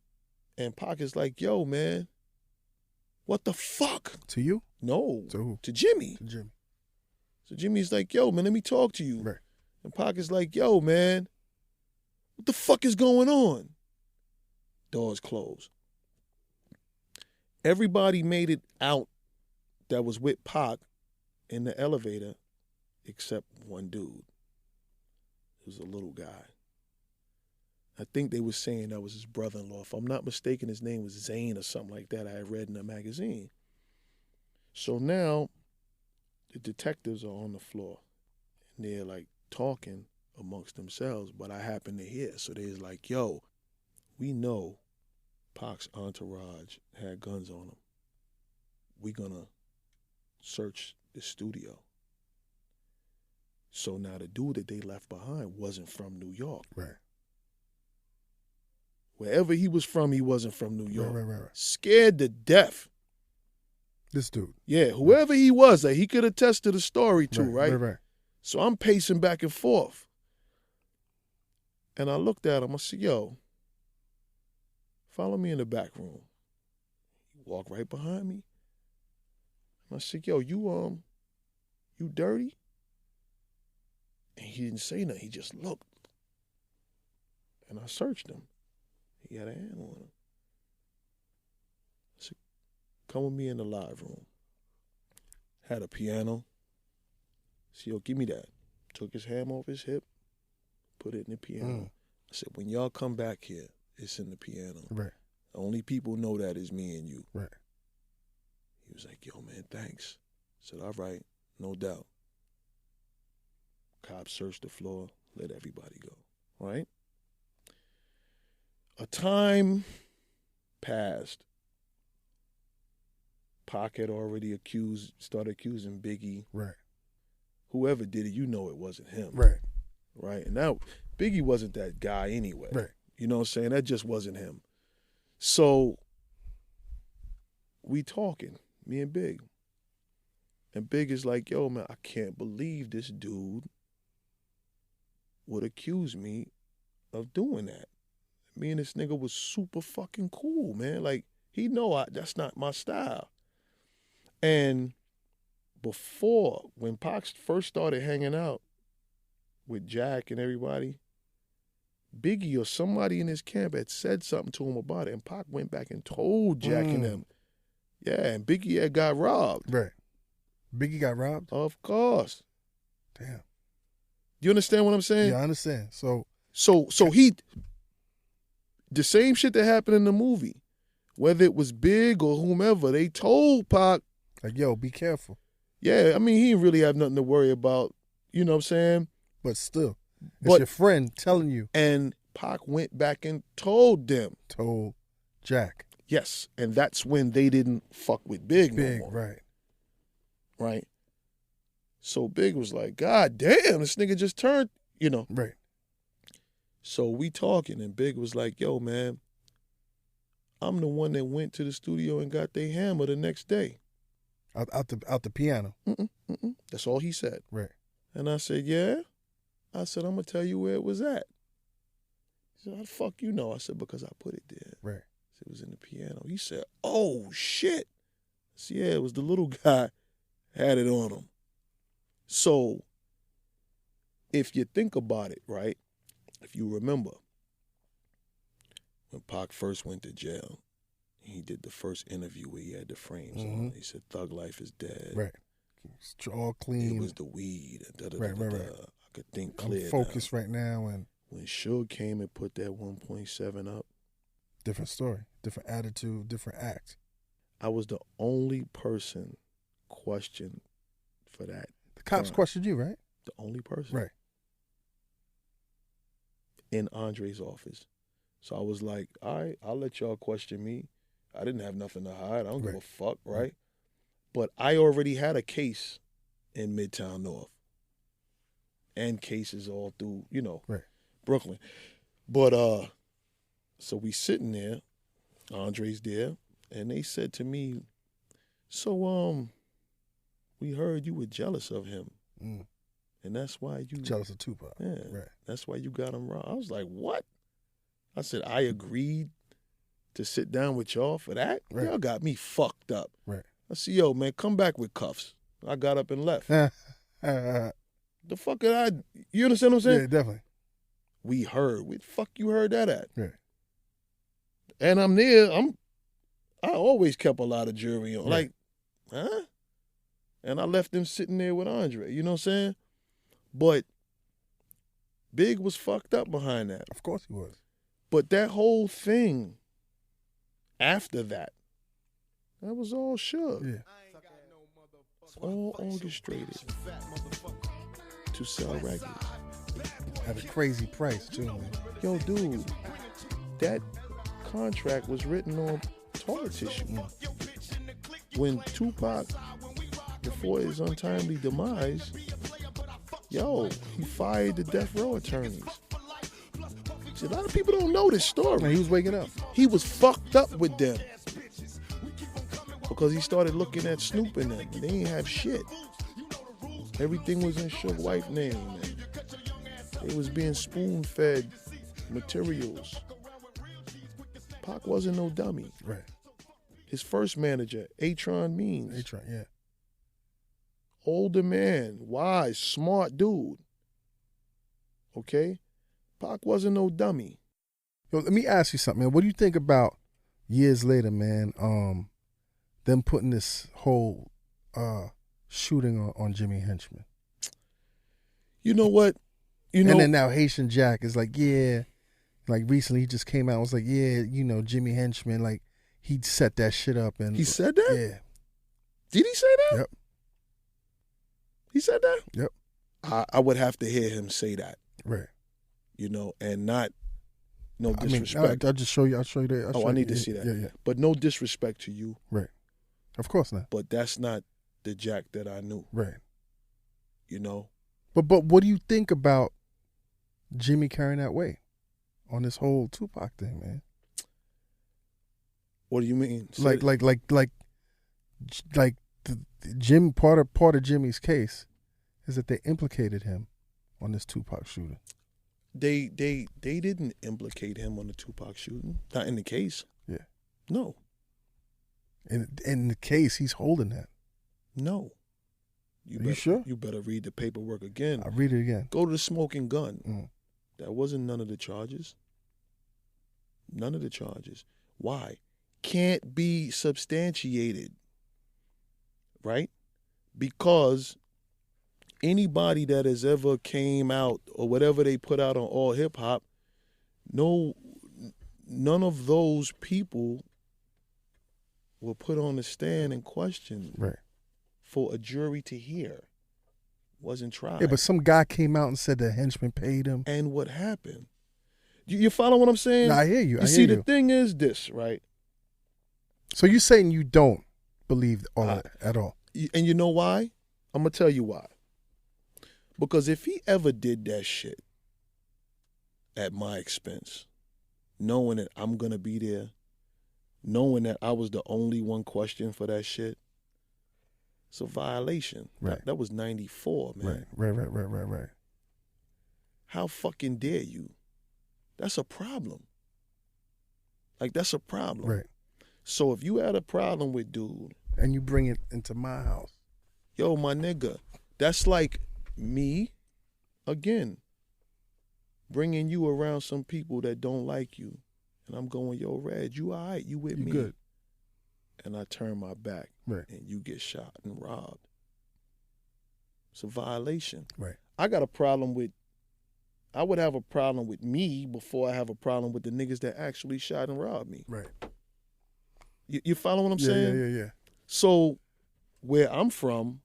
and Pac is like, yo, man, what the fuck? To you? No. To who? To Jimmy. To Jimmy. So Jimmy's like, yo, man, let me talk to you. Right. And Pac is like, yo, man, what the fuck is going on? Doors closed. Everybody made it out that was with Pac in the elevator except one dude. It was a little guy. I think they were saying that was his brother-in-law. If I'm not mistaken, his name was Zane or something like that I had read in a magazine. So now the detectives are on the floor, and they're like talking amongst themselves, but I happen to hear. So they're like, yo, we know Pac's entourage had guns on them. We're going to search the studio. So now the dude that they left behind wasn't from New York. Right. Wherever he was from, he wasn't from New York. Right. Scared to death. This dude. Yeah, whoever he was, that he could attest to the story too, right? Right. So I'm pacing back and forth. And I looked at him, I said, yo, follow me in the back room. He walked right behind me. And I said, yo, you dirty? And he didn't say nothing, he just looked. And I searched him. He had a hand on him. I said, come with me in the live room. Had a piano. I said, yo, give me that. Took his hand off his hip, put it in the piano. I said, when y'all come back here, it's in the piano. Right. The only people know that is me and you. Right. He was like, yo, man, thanks. I said, all right, no doubt. Cops searched the floor, let everybody go, right? A time passed. Pac had already started accusing Biggie. Right. Whoever did it, you know it wasn't him. Right. right? And now Biggie wasn't that guy anyway. Right. You know what I'm saying? That just wasn't him. So we talking, me and Big. And Big is like, yo, man, I can't believe this dude would accuse me of doing that. Me and this nigga was super fucking cool, man. Like, he know that's not my style. And before, when Pac first started hanging out with Jack and everybody, Biggie or somebody in his camp had said something to him about it, and Pac went back and told Jack and them. Yeah, and Biggie had got robbed. Right. Biggie got robbed? Of course. Damn. You understand what I'm saying? Yeah, I understand. So he, the same shit that happened in the movie, whether it was Big or whomever, they told Pac, like, yo, be careful. Yeah, I mean, he didn't really have nothing to worry about, you know what I'm saying? But still, it's your friend telling you. And Pac went back and told them. Told Jack. Yes, and that's when they didn't fuck with Big no more. Right. Right? So Big was like, God damn, this nigga just turned, you know. Right. So we talking, and Big was like, yo, man, I'm the one that went to the studio and got they hammer the next day. Out the piano. That's all he said. Right. And I said, yeah? I said, I'm going to tell you where it was at. He said, how the fuck you know? I said, because I put it there. Right. I said, it was in the piano. He said, oh, shit. I said, yeah, it was the little guy had it on him. So if you think about it, right, if you remember, when Pac first went to jail, he did the first interview where he had the frames on. He said, Thug Life is dead. Right. It's all clean. It was the weed. Right. I could think clear. I'm focused right now. And when Suge came and put that 1.7 up. Different story, different attitude, different act. I was the only person questioned for that. The cops questioned you, right? The only person. Right. In Andre's office. So I was like, all right, I'll let y'all question me. I didn't have nothing to hide. I don't give a fuck, right? But I already had a case in Midtown North and cases all through, you know, Brooklyn. But so we sitting there, Andre's there, and they said to me, so we heard you were jealous of him. And that's why you jealous of Tupac. Yeah. Right. That's why you got him wrong. I was like, what? I said, I agreed to sit down with y'all for that? Right. Y'all got me fucked up. Right. I said, yo, man, come back with cuffs. I got up and left. The fuck did I, you understand what I'm saying? Yeah, definitely. We heard. Where the fuck you heard that at? Right. And I'm there. I always kept a lot of jury on. Right. Like, huh? And I left them sitting there with Andre. You know what I'm saying? But Big was fucked up behind that. Of course he was. But that whole thing after that was all Suge. Yeah. It's all orchestrated to sell records. At a crazy price, too, man. Yo, dude, that contract was written on toilet tissue. When Tupac, before his untimely demise, he fired the death row attorneys. See, a lot of people don't know this story. Man, he was waking up. He was fucked up with them because he started looking at Snoop and them. They ain't have shit. Everything was in Suge White's name, and they was being spoon-fed materials. Pac wasn't no dummy. Right. His first manager, Atron Means. Atron, yeah. Older man, wise, smart dude. Okay? Pac wasn't no dummy. Yo, let me ask you something, man. What do you think about years later, man, them putting this whole shooting on Jimmy Henchman? You know what? And then now Haitian Jack is like, yeah, like recently he just came out and was like, yeah, Jimmy Henchman, like he set that shit up. And he said that? Yeah. Did he say that? Yep. He said that? Yep. I would have to hear him say that. Right. And not no disrespect. I'll just show you. I'll show you that. I need to see that. Yeah. But no disrespect to you. Right. Of course not. But that's not the Jack that I knew. Right. You know? But what do you think about Jimmy carrying that weight on this whole Tupac thing, man. What do you mean? Like the Jim part of Jimmy's case is that they implicated him on this Tupac shooting. They didn't implicate him on the Tupac shooting. Not in the case. Yeah. No. In the case, he's holding that. No. You sure? You better read the paperwork again. I'll read it again. Go to the smoking gun. Mm. That wasn't none of the charges. None of the charges. Why? Can't be substantiated. Right? Because anybody that has ever came out or whatever they put out on All Hip Hop, none of those people were put on the stand and questioned Right. for a jury to hear. Wasn't tried. Yeah, but some guy came out and said the henchman paid him. And what happened? You follow what I'm saying? No, I hear you. The thing is this, right? So you're saying you don't believe all that at all? And you know why? I'm going to tell you why. Because if he ever did that shit at my expense, knowing that I'm going to be there, knowing that I was the only one questioned for that shit, it's a violation. Right. That was 94, man. Right. How fucking dare you? That's a problem. Like, that's a problem. Right. So if you had a problem with dude, and you bring it into my house, yo, my nigga, that's like me, again, bringing you around some people that don't like you. And I'm going, yo, Reg, you all right? You with you me? good. And I turn my back. Right. And you get shot and robbed. It's a violation. Right. I would have a problem with me before I have a problem with the niggas that actually shot and robbed me. Right. You follow what I'm saying? Yeah. So where I'm from,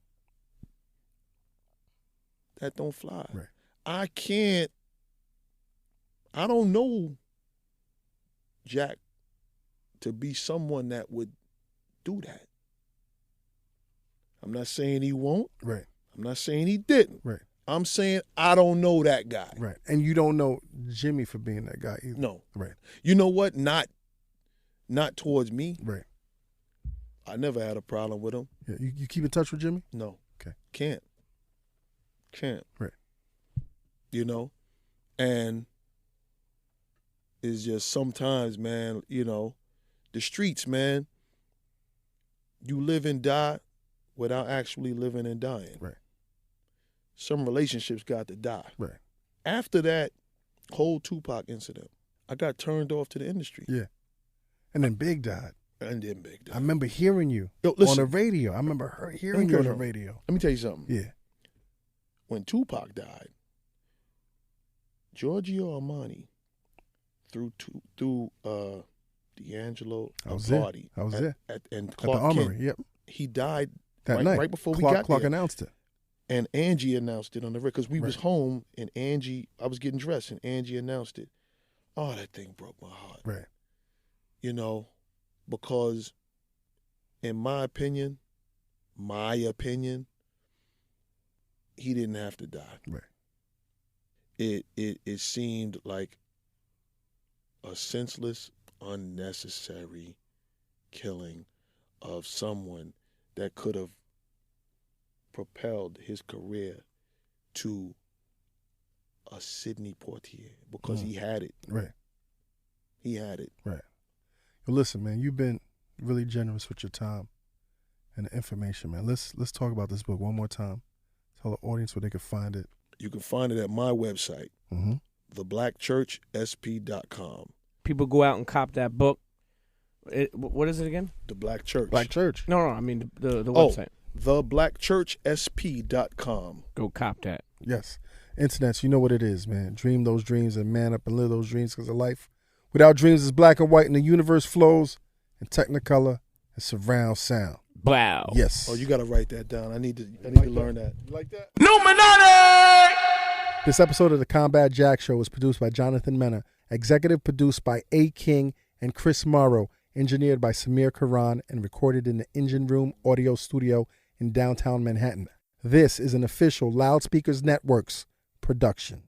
that don't fly. Right. I don't know Jack to be someone that would do that. I'm not saying he won't. Right. I'm not saying he didn't. Right. I'm saying I don't know that guy. Right. And you don't know Jimmy for being that guy either. No. Right. You know what? Not towards me. Right. I never had a problem with him. Yeah. You keep in touch with Jimmy? No. Okay. Can't. Right. You know? And it's just sometimes, man, you know, the streets, man, you live and die without actually living and dying. Right. Some relationships got to die. Right. After that whole Tupac incident, I got turned off to the industry. Yeah. And then Big died. And then Big died. I remember hearing you on the radio. I remember hearing you on the radio. Let me tell you something. Yeah. When Tupac died, Giorgio Armani threw D'Angelo a party. I was there. And At Clark the Armory, Kent, yep. he died That night. right before Clark, we got Clark there. announced it. And Angie announced it on the record because we was Right. home and I was getting dressed and Angie announced it. Oh, that thing broke my heart. Right. You know, because in my opinion, he didn't have to die. Right. It seemed like a senseless, unnecessary killing of someone that could have propelled his career to a Sidney Poitier because he had it. Right. He had it. Right. Well, listen, man, you've been really generous with your time and the information, man. Let's talk about this book one more time. Tell the audience where they can find it. You can find it at my website, theblackchurchsp.com. People go out and cop that book. What is it again? The Black Church. Black Church. No, I mean the website. Theblackchurchsp.com. Go cop that. Yes. Internets, you know what it is, man. Dream those dreams and man up and live those dreams because a life without dreams is black and white and the universe flows in Technicolor and surround sound. Wow. Yes. Oh, you got to write that down. I need to learn that. You like that? Illuminati! This episode of the Combat Jack Show was produced by Jonathan Mena, executive produced by A. King and Chris Morrow, engineered by Samir Karan, and recorded in the Engine Room Audio Studio in downtown Manhattan. This is an official Loudspeakers Networks production.